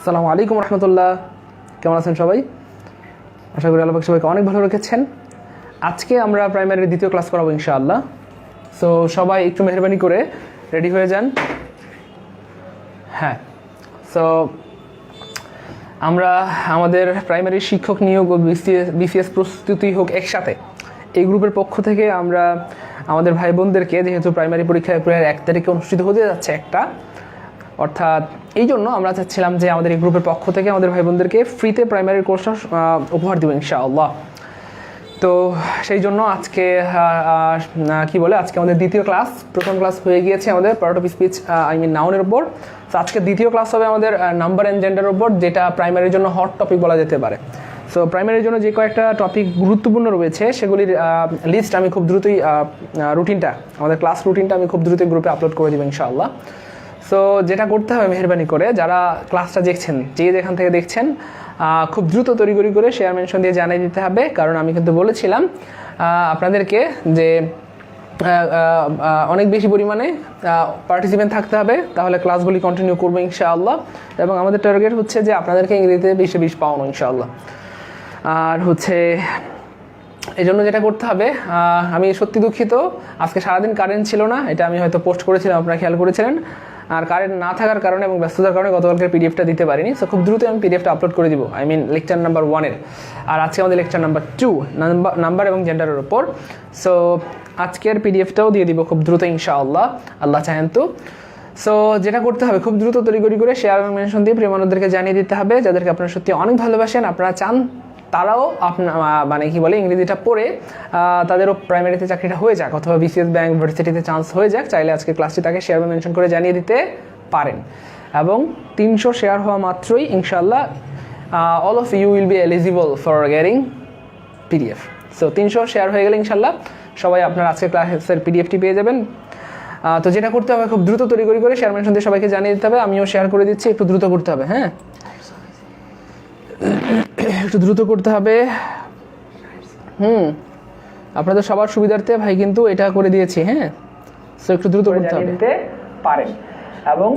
আসসালামু আলাইকুম রহমতুল্লাহ। কেমন আছেন সবাই? আশা করি আল্লাহ সবাইকে অনেক ভালো রেখেছেন। আজকে আমরা প্রাইমারির দ্বিতীয় ক্লাস করাবো ইনশাআল্লাহ। সো সবাই একটু মেহরবানি করে রেডি হয়ে যান। হ্যাঁ, সো আমরা আমাদের প্রাইমারি শিক্ষক নিয়োগ ও বিসিএস প্রস্তুতি হোক একসাথে, এই গ্রুপের পক্ষ থেকে আমরা আমাদের ভাই বোনদেরকে, যেহেতু প্রাইমারি পরীক্ষা এপ্রিলের 1 তারিখে অনুষ্ঠিত হতে যাচ্ছে একটা, অর্থাৎ এই জন্য আমরা চাচ্ছিলাম যে আমাদের এই গ্রুপের পক্ষ থেকে আমাদের ভাই বোনদেরকে ফ্রিতে প্রাইমারি কোর্সটা উপহার দেবো ইনশাআল্লাহ। তো সেই জন্য আজকে আজকে আমাদের দ্বিতীয় ক্লাস, প্রথম ক্লাস হয়ে গিয়েছে আমাদের পার্ট অফ স্পিচ নাউনের উপর। তো আজকে দ্বিতীয় ক্লাস হবে আমাদের নাম্বার অ্যান্ড জেন্ডারের উপর, যেটা প্রাইমারির জন্য হট টপিক বলা যেতে পারে। সো প্রাইমারির জন্য যে কয়েকটা টপিক গুরুত্বপূর্ণ রয়েছে সেগুলির লিস্ট আমি খুব দ্রুতই আমাদের ক্লাস রুটিনটা আমি খুব দ্রুতই গ্রুপে আপলোড করে দেবো ইনশাআল্লাহ। সো যেটা করতে হবে, মেহরবানি করে যারা ক্লাসটা দেখছেন, যেখান থেকে দেখছেন, খুব দ্রুত তড়িঘড়ি করে শেয়ার মেনশন দিয়ে জানিয়ে দিতে হবে। কারণ আমি কিন্তু বলেছিলাম আপনাদেরকে যে অনেক বেশি পরিমাণে পার্টিসিপেন্ট থাকতে হবে, তাহলে ক্লাসগুলি কন্টিনিউ করবো ইনশাআল্লাহ। এবং আমাদের টার্গেট হচ্ছে যে আপনাদেরকে ইংরেজিতে 20 পাওয়ানো ইনশাআল্লাহ। আর এই জন্য যেটা করতে হবে, আমি সত্যি দুঃখিত, আজকে সারাদিন কারেন্ট ছিল না, এটা আমি হয়তো পোস্ট করেছিলাম, আপনারা খেয়াল করেছিলেন। আর কারেন্ট না থাকার কারণে এবং ব্যস্ততার কারণে গতকালকে পিডিএফটা দিতে পারিনি। সো খুব দ্রুত আমি পিডিএফটা আপলোড করে দিব, লেকচার নাম্বার 1-এর। আর আজকে আমাদের লেকচার নাম্বার 2, নাম্বার এবং জেন্ডারের উপর। সো আজকের পিডিএফটাও দিয়ে দিব খুব দ্রুত ইনশাআল্লাহ, আল্লাহ চাহেন তো। সো যেটা করতে হবে, খুব দ্রুত তড়িঘড়ি করে শেয়ার এবং মেনশন দিয়ে প্রিয় মানুষদেরকে জানিয়ে দিতে হবে, যাদেরকে আপনারা সত্যি অনেক ভালোবাসেন, আপনারা চান তারাও ইংরেজিটা পড়ে তাদেরও প্রাইমারিতে চাকরিটা হয়ে যাক, অথবা বিসিএস ব্যাংক ভার্সিটিতে চান্স হয়ে যাক। চাইলে আজকে ক্লাসটি তাকে শেয়ার বা মেনশন করে জানিয়ে দিতে পারেন। এবং 300 শেয়ার হওয়া মাত্রই ইনশাআল্লাহ all of you will be eligible for getting PDF. So 300 share হয়ে গেলে ইনশাআল্লাহ সবাই আপনার আজকে ক্লাসের পিডিএফটি পেয়ে যাবেন। তো যেটা করতে হবে, খুব দ্রুত তড়িঘড়ি করে শেয়ার মেনশন দিয়ে সবাইকে জানিয়ে দিতে হবে। আমিও শেয়ার করে দিচ্ছি, একটু দ্রুত করতে হবে। হ্যাঁ, একটু দ্রুত করতে হবে। আপনাদের সবার সুবিধার্থে ভাই কিন্তু এটা করে দিয়েছি। হ্যাঁ, সো একটু দ্রুত করতে হবে পারেন। এবং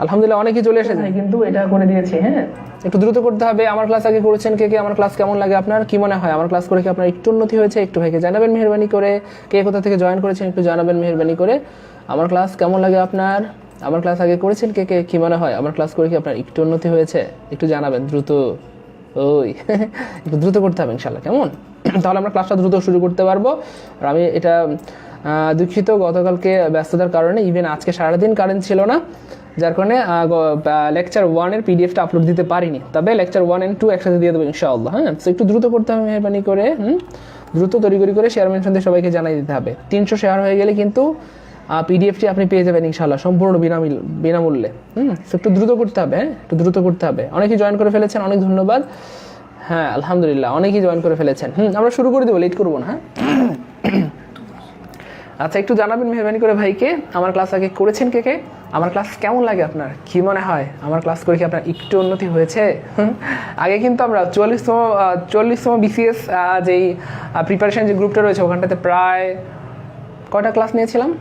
আলহামদুলিল্লাহ অনেকেই চলে এসেছে, ভাই কিন্তু এটা করে দিয়েছি। হ্যাঁ, একটু দ্রুত করতে হবে। আমার ক্লাস আগে করেছেন কে? আমার ক্লাস কেমন লাগে, আপনার কি মনে হয়? আমার ক্লাস করে কি আপনার একটু উন্নতি হয়েছে? একটু ভাইকে জানাবেন মেহরবানি করে। কে কোথা থেকে জয়েন করেছেন একটু জানাবেন মেহরবানি করে। আমার ক্লাস কেমন লাগে আপনার? আমার ক্লাস আগে করেছেন কে? কি মনে হয় আমার ক্লাস করে কি আপনার একটু উন্নতি হয়েছে? একটু জানাবেন দ্রুত। একটু দ্রুত করতে হবে ইনশাআল্লাহ, কেমন? তাহলে আমরা ক্লাসটা দ্রুত শুরু করতে পারবো। আর আমি এটা দুঃখিত, গতকালকে ব্যস্ততার কারণে ইভেন আজকে সারাদিন কারেন্ট ছিল না, যার কারণে লেকচার 1-এর পিডিএফটা আপলোড দিতে পারিনি। তবে লেকচার 1 and 2 একসাথে দিয়ে দেবো ইনশাআল্লাহ। হ্যাঁ, তো একটু দ্রুত করতে হবে মেহরবানি করে। দ্রুত তড়িঘড়ি করে শেয়ার মেনশন দিয়ে সবাইকে জানিয়ে দিতে হবে। 300 শেয়ার হয়ে গেলে কিন্তু পিডিএফটি আপনি পেয়ে যাবেন ইনশাআল্লাহ সম্পূর্ণ বিনামূল্যে। একটু দ্রুত করতে হবে। হ্যাঁ, একটু দ্রুত করতে হবে। অনেকেই জয়েন করে ফেলেছেন, অনেক ধন্যবাদ। হ্যাঁ, আলহামদুলিল্লাহ অনেকেই জয়েন করে ফেলেছেন। আমরা শুরু করে দেবো, লেট করবো না। হ্যাঁ, আচ্ছা, একটু জানাবেন মেহরবানি করে ভাইকে আমার ক্লাস আগে করেছেন কে? আমার ক্লাস কেমন লাগে, আপনার কি মনে হয়? আমার ক্লাস করে কি আপনার একটু উন্নতি হয়েছে? আগে কিন্তু আমরা 44তম বিসিএস যেই প্রিপারেশন যে গ্রুপটা রয়েছে, ওখানটাতে প্রায় কয়টা ক্লাস নিয়েছিলাম?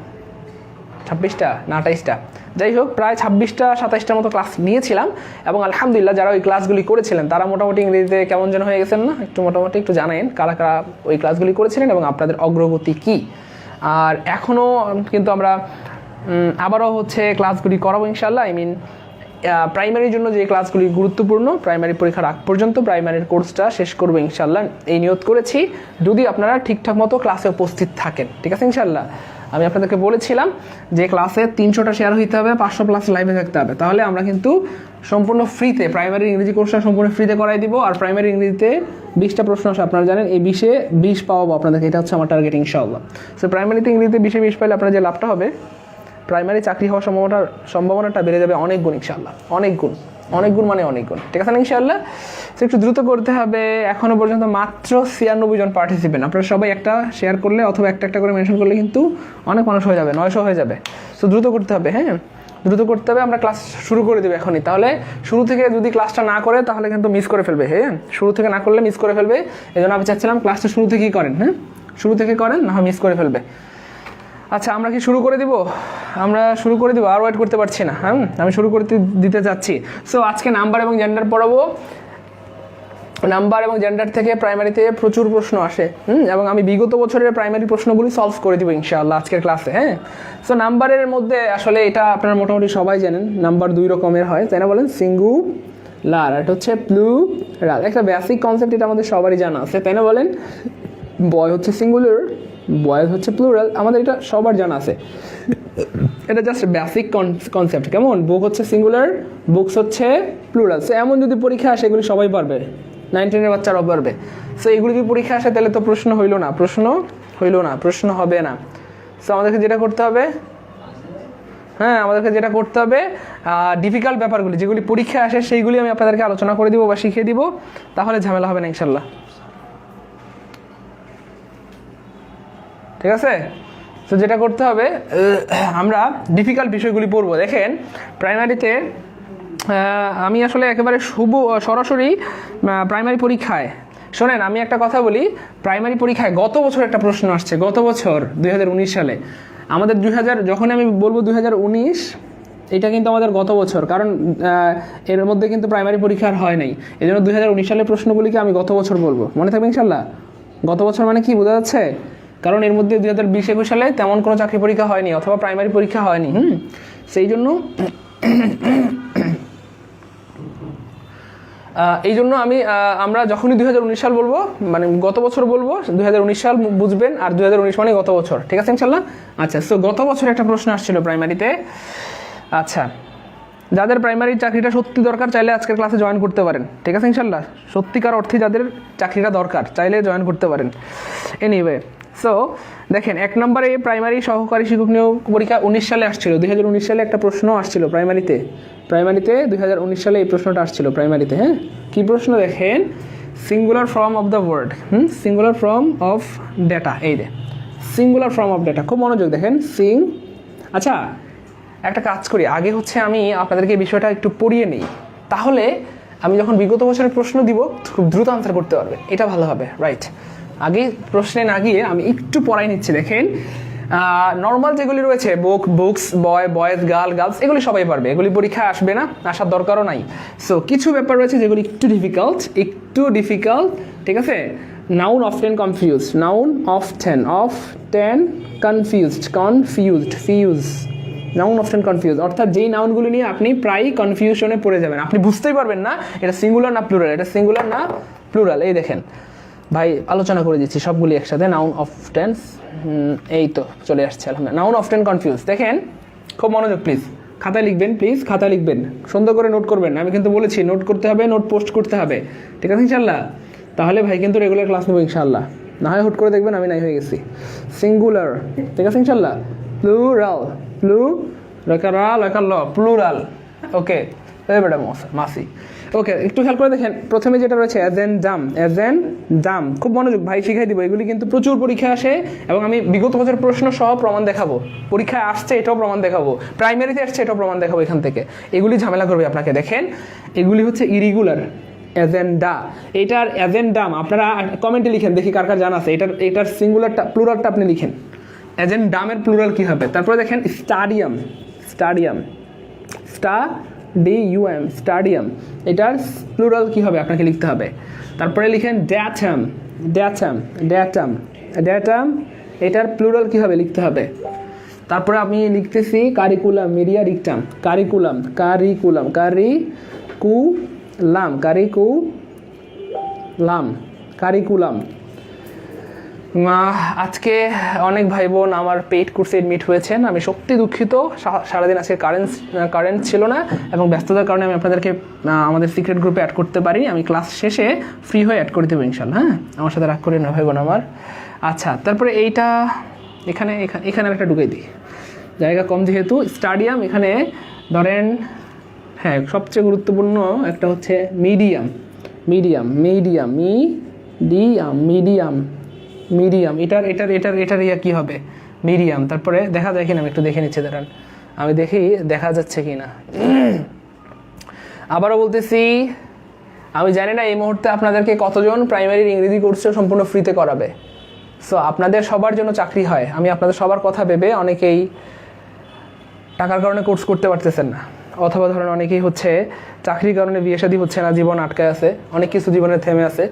26টা না 28টা, যাই হোক প্রায় 26টা-27টার মতো ক্লাস নিয়েছিলাম। এবং আলহামদুলিল্লাহ যারা ওই ক্লাসগুলি করেছিলেন তারা মোটামুটি ইংরেজিতে কেমন যেন হয়ে গেছেন না? মোটামুটি একটু জানাবেন কারা কারা ওই ক্লাসগুলি করেছিলেন এবং আপনাদের অগ্রগতি কী। আর এখনও কিন্তু আমরা আবারও ক্লাসগুলি করাবো ইনশাআল্লাহ। প্রাইমারির জন্য যে ক্লাসগুলি গুরুত্বপূর্ণ, প্রাইমারি পরীক্ষার আগ পর্যন্ত প্রাইমারির কোর্সটা শেষ করবো ইনশাআল্লাহ, এই নিয়ত করেছি, যদি আপনারা ঠিকঠাক মতো ক্লাসে উপস্থিত থাকেন। ঠিক আছে ইনশাআল্লাহ। আমি আপনাদেরকে বলেছিলাম যে ক্লাসে 300টা শেয়ার হইতে হবে, 500+ লাইভে থাকতে হবে, তাহলে আমরা কিন্তু সম্পূর্ণ ফ্রিতে প্রাইমারি ইংরেজি কোর্সটা সম্পূর্ণ ফ্রিতে করাই দিব। আর প্রাইমারি ইংরেজিতে 20টা প্রশ্ন আসে, আপনারা জানেন, এই 20-এ 20 পাওয়াবো আপনাদেরকে, এটা হচ্ছে আমার টার্গেট ইনশাআল্লাহ। সো প্রাইমারিতে ইংরেজিতে 20-এ 20 পাইলে আপনার যে লাভটা হবে, প্রাইমারি চাকরি হওয়ার সম্ভাবনাটা বেড়ে যাবে অনেক গুণ ইনশাআল্লাহ, অনেক গুণ। ঠিক আছে না ইনশাআল্লাহ? সো একটু দ্রুত করতে হবে। এখনো পর্যন্ত মাত্র 96 জন পার্টিসিপেন্ট। আপনারা সবাই একটা শেয়ার করলে অথবা একটা করে মেনশন করলে কিন্তু অনেক মানুষ হয়ে যাবে, 900 হয়ে যাবে। সো দ্রুত করতে হবে। হ্যাঁ, দ্রুত করতে হবে। আমরা ক্লাস শুরু করে দেবো এখনই। তাহলে শুরু থেকে যদি ক্লাসটা না করে তাহলে কিন্তু মিস করে ফেলবে। হ্যাঁ, শুরু থেকে না করলে মিস করে ফেলবে। এই জন্য আমি চাচ্ছিলাম ক্লাসটা শুরু থেকেই করেন। হ্যাঁ, শুরু থেকে করেন, না হয় মিস করে ফেলবে। আচ্ছা আমরা কি শুরু করে দিব? আমরা শুরু করে দিব, আর ওয়েট করতে পারছি না। হ্যাঁ, আমি শুরু করতে দিতে যাচ্ছি। সো আজকে নাম্বার এবং জেন্ডার পড়াবো। নাম্বার এবং জেন্ডার থেকে প্রাইমারিতে প্রচুর প্রশ্ন আসে, এবং আমি বিগত বছরের প্রাইমারি প্রশ্নগুলি সলভ করে দিব ইনশাআল্লাহ আজকের ক্লাসে। হ্যাঁ, সো নাম্বারের মধ্যে আসলে এটা আপনারা মোটামুটি সবাই জানেন, নাম্বার দুই রকমের হয়, তাই না বলেন? সিঙ্গুলার, এটা হচ্ছে প্লুরাল। একটা বেসিক কনসেপ্ট, এটা আমাদের সবারই জানা আছে, তাই না বলেন? বয় হচ্ছে সিঙ্গুলার, বয়েজ হচ্ছে প্লুরাল, আমাদের এটা সবার জানা আছে। এটা জাস্ট বেসিক কনসেপ্ট। কেমন? বুক হচ্ছে সিঙ্গুলার, বুকস হচ্ছে প্লুরাল। সো এমন যদি পরীক্ষা আসে এগুলি সবাই পারবে, 9-10 বাচ্চারাও পারবে। সো এগুলি যদি পরীক্ষা আসে তাহলে তো প্রশ্ন হইল না, প্রশ্ন হবে না। সো আমাদেরকে যেটা করতে হবে, ডিফিকাল্ট ব্যাপারগুলি যেগুলি পরীক্ষা আসে সেইগুলি আমি আপনাদেরকে আলোচনা করে দিব বা শিখিয়ে দিব, তাহলে ঝামেলা হবে না ইনশাল্লাহ। ঠিক আছে? তো যেটা করতে হবে, আমরা ডিফিকাল্ট বিষয়গুলি পড়বো। দেখেন প্রাইমারিতে আমি আসলে একেবারে সরাসরি প্রাইমারি পরীক্ষায়, শোনেন আমি একটা কথা বলি, প্রাইমারি পরীক্ষায় গত বছর একটা প্রশ্ন আসছে, গত বছর 2019 সালে আমাদের যখন আমি বলবো 2019, এটা কিন্তু আমাদের গত বছর, কারণ এর মধ্যে কিন্তু প্রাইমারি পরীক্ষা আর হয় নাই, এই জন্য 2019 সালের প্রশ্নগুলিকে আমি গত বছর বলবো। মনে থাকবে ইনশাল্লাহ? গত বছর মানে কি বোঝা যাচ্ছে? কারণ এর মধ্যে 2020-21 সালে তেমন কোনো চাকরি পরীক্ষা হয়নি অথবা প্রাইমারি পরীক্ষা হয়নি। সেই জন্য আমরা যখনই 2019 সাল বলবো, মানে গত বছর বলবো, 2019 সাল বুঝবেন, আর 2019 মানে গত বছর। ঠিক আছে ইনশাল্লাহ? আচ্ছা, সো গত বছর একটা প্রশ্ন আসছিল প্রাইমারিতে। আচ্ছা, যাদের প্রাইমারি চাকরিটা সত্যি দরকার চাইলে আজকের ক্লাসে জয়েন করতে পারেন। ঠিক আছে ইনশাল্লাহ? সত্যিকার অর্থে যাদের চাকরিটা দরকার চাইলে জয়েন করতে পারেন। এনিওয়ে, সো দেখেন 1 নম্বরে প্রাইমারি সহকারী শিক্ষক নিয়োগ পরীক্ষা 19 সালে আসছিল, 2019 সালে একটা প্রশ্ন আসছিল প্রাইমারিতে 2019 সালে এই প্রশ্নটা আসছিল প্রাইমারিতে। হ্যাঁ, কি প্রশ্ন দেখেন? Singular form of the word, singular form of data. এই যে সিঙ্গুলার ফর্ম অফ ডেটা, খুব মনোযোগ দেখেন। আচ্ছা, একটা কাজ করি, আগে হচ্ছে আমি আপনাদেরকে বিষয়টা একটু পড়িয়ে নিই, তাহলে আমি যখন বিগত বছরের প্রশ্ন দিব খুব দ্রুত আনসার করতে পারবে, এটা ভালো হবে। রাইট, আগে প্রশ্নে না গিয়ে আমি একটু পড়াই নিচ্ছি। দেখেন নর্মাল যেগুলি রয়েছে, বুকস, বয়েজ, গার্লস, এগুলি সবাই পারবে, এগুলি পরীক্ষায় আসবে না, আসার দরকারও নাই। সো কিছু ব্যাপার রয়েছে যেগুলি একটু ডিফিকাল্ট। ঠিক আছে? Noun often confused, noun often confuse, অর্থাৎ যেই নাউনগুলি নিয়ে আপনি প্রায়ই কনফিউশনে পড়ে যাবেন, আপনি বুঝতেই পারবেন না এটা সিঙ্গুলার না প্লুরাল, এটা সিঙ্গুলার না প্লুরাল। এই দেখেন ভাই, আলোচনা করে দিচ্ছি সবগুলি একসাথে। নাউন অফ টেন্স, এই তো চলে আসছে আলহামদুলিল্লাহ। নাউন অফ টেন কনফিউজ, দেখেন খুব মনোযোগ, প্লিজ খাতায় লিখবেন, সুন্দর করে নোট করবেন। আমি কিন্তু বলেছি নোট করতে হবে, নোট পোস্ট করতে হবে। ঠিক আছে ইনশাল্লাহ? তাহলে ভাই কিন্তু রেগুলার ক্লাস নেবো ইনশাল্লাহ, না হয় হুট করে দেখবেন আমি নাই হয়ে গেছি। সিঙ্গুলার, ঠিক আছে ইনশাল্লাহ? প্লুরাল, ওকে বেটা মাসি। ওকে, একটু খেয়াল করে দেখেন, প্রথমে যেটা রয়েছে অ্যাজ এন ডাম, খুব মনোযোগ ভাই, শিখাই দিব। এগুলি কিন্তু প্রচুর পরীক্ষা আসে, এবং আমি বিগত বছর প্রশ্ন সহ প্রমাণ দেখাবো, পরীক্ষায় আসছে এটাও প্রমাণ দেখাবো, প্রাইমারিতে আসছে এটাও প্রমাণ দেখাবো এখান থেকে। এগুলি ঝামেলা করবে আপনাকে। দেখেন এগুলি হচ্ছে ইরিগুলার, এজেন্ডা, এটার এজেন্ডাম আপনারা কমেন্টে লিখেন, দেখি কার কার জানা আছে। এটার সিঙ্গুলারটা, প্লুরালটা আপনি লিখেন, এজেন্ডামের প্লুরাল কী হবে। তারপরে দেখেন স্টাডিয়াম, স্টাডিয়াম, এটার প্লুরাল কী হবে আপনাকে লিখতে হবে। তারপরে লিখেন ড্যাটাম, এটার প্লুরাল কী হবে লিখতে হবে। তারপরে আমি লিখতেছি কারিকুলাম, মিডিয়া রিকটাম, কারিকুলাম। আজকে অনেক ভাই বোন আমার পেইড কোর্সে এডমিট হয়েছেন, আমি সত্যি দুঃখিত। সারাদিন আজকে কারেন্ট ছিল না, এবং ব্যস্ততার কারণে আমি আপনাদেরকে আমাদের সিক্রেট গ্রুপে অ্যাড করতে পারিনি। আমি ক্লাস শেষে ফ্রি হয়ে অ্যাড করে দেবো ইনশাল্লাহ। হ্যাঁ, আমার সাথে রাগ করে না ভাই বোন আমার। আচ্ছা, তারপরে এইটা এখানে একটা ঢুকে দিই, জায়গা কম যেহেতু। স্টাডিয়াম, এখানে ধরেন, হ্যাঁ সবচেয়ে গুরুত্বপূর্ণ একটা হচ্ছে মিডিয়াম, এটার ইয়া কী হবে, মিডিয়াম। তারপরে দেখা যায় কিনা, আমি একটু দেখে নিচ্ছি, দাঁড়ান আমি দেখি দেখা যাচ্ছে কিনা। আবারও বলতেছি, আমি জানি না এই মুহূর্তে আপনাদেরকে কতজন প্রাইমারির ইংরেজি কোর্সে সম্পূর্ণ ফ্রিতে করাবে। সো আপনাদের সবার জন্য চাকরি হয়, আমি আপনাদের সবার কথা ভেবে, অনেকেই টাকার কারণে কোর্স করতে পারতেছেন না, অথবা ধরেন অনেকেই হচ্ছে চাকরির কারণে বিয়ে শাদী হচ্ছে না, জীবন আটকায় আছে, অনেক কিছু জীবনে থেমে আছে,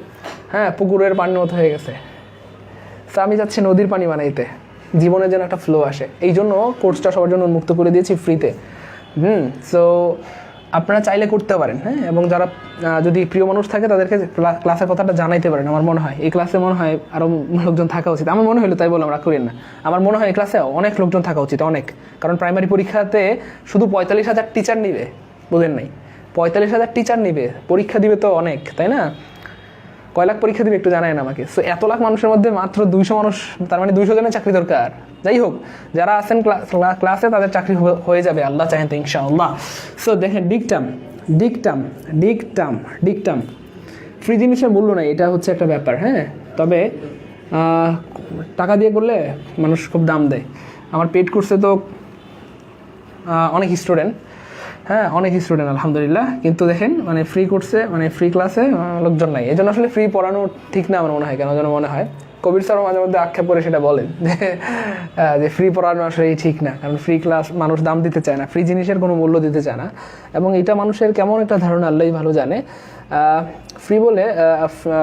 হ্যাঁ, পুকুরের পানির মতো হয়ে গেছে। সো আমি চাচ্ছি নদীর পানি বানাইতে, জীবনে যেন একটা ফ্লো আসে, এই জন্য কোর্সটা সবার জন্য উন্মুক্ত করে দিয়েছি ফ্রিতে। সো আপনারা চাইলে করতে পারেন, হ্যাঁ, এবং যারা যদি প্রিয় মানুষ থাকে তাদেরকে ক্লাসের কথাটা জানাইতে পারেন। আমার মনে হয় এই ক্লাসে মনে হয় আরও লোকজন থাকা উচিত, আমার মনে হলো, তাই বললাম, রাগ করেন না। আমার মনে হয় এই ক্লাসে অনেক লোকজন থাকা উচিত, অনেক, কারণ প্রাইমারি পরীক্ষাতে শুধু 45,000 টিচার নিবে, বোঝেন নাই, 45,000 টিচার নিবে, পরীক্ষা দিবে তো অনেক, তাই না? কয় লাখ পরীক্ষা দিবে একটু জানায় না আমাকে। সো এত লাখ মানুষের মধ্যে মাত্র 200 মানুষ, তার মানে 200 জনের চাকরি দরকার। যাই হোক, যারা আছেন ক্লাসে তাদের চাকরি হয়ে যাবে, আল্লাহ চাহেন তো ইনশাআল্লাহ। সো দেখেন, ডিকটাম ফ্রি জিনিসের মূল্য নাই, এটা হচ্ছে একটা ব্যাপার, হ্যাঁ। তবে টাকা দিয়ে করলে মানুষ খুব দাম দেয়। আমার পেড কোর্সে তো অনেক স্টুডেন্ট, হ্যাঁ, অনেক স্টুডেন্ট আলহামদুলিল্লাহ, কিন্তু দেখেন মানে ফ্রি কোর্সে, মানে ফ্রি ক্লাসে লোকজন নাই। এই জন্য আসলে ফ্রি পড়ানো ঠিক না আমার মনে হয়। কেন যেন মনে হয় কবির স্যারও মাঝে মধ্যে আক্ষেপ করে সেটা বলেন যে ফ্রি পড়ানো আসলে ঠিক না, কারণ ফ্রি ক্লাস মানুষ দাম দিতে চায় না, ফ্রি জিনিসের কোনো মূল্য দিতে চায় না, এবং এটা মানুষের কেমন একটা ধারণা আল্লাহই ভালো জানে। ফ্রি বলে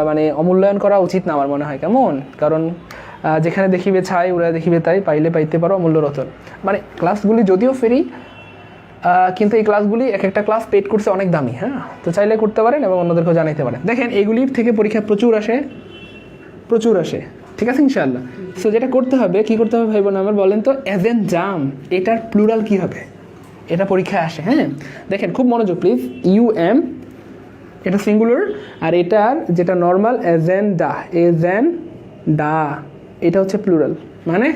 মানে অমূল্যায়ন করা উচিত না আমার মনে হয়, কেমন, কারণ যেখানে দেখিবে ছাই ওরা দেখিবে তাই, পাইলে পাইতে পারো অমূল্য রতন। মানে ক্লাসগুলি যদিও ফ্রি, কিন্তু এই ক্লাসগুলি এক একটা ক্লাস পেড করছে অনেক দামি, হ্যাঁ, তো চাইলে করতে পারেন এবং অন্যদেরকেও জানাইতে পারেন। দেখেন এইগুলির থেকে পরীক্ষা প্রচুর আসে, ঠিক আছে ইনশাআল্লাহ। সো যেটা করতে হবে, কি করতে হবে ভাই বোন আমার, বলেন তো, এজেন্ডাম, এটার প্লুরাল কি হবে? এটা পরীক্ষায় আসে, হ্যাঁ। দেখেন খুব মনোযোগ প্লিজ, UM এটা সিঙ্গুলার, আর এটার যেটা নর্মাল এজেন্ডা, এটা হচ্ছে প্লুরাল। মানে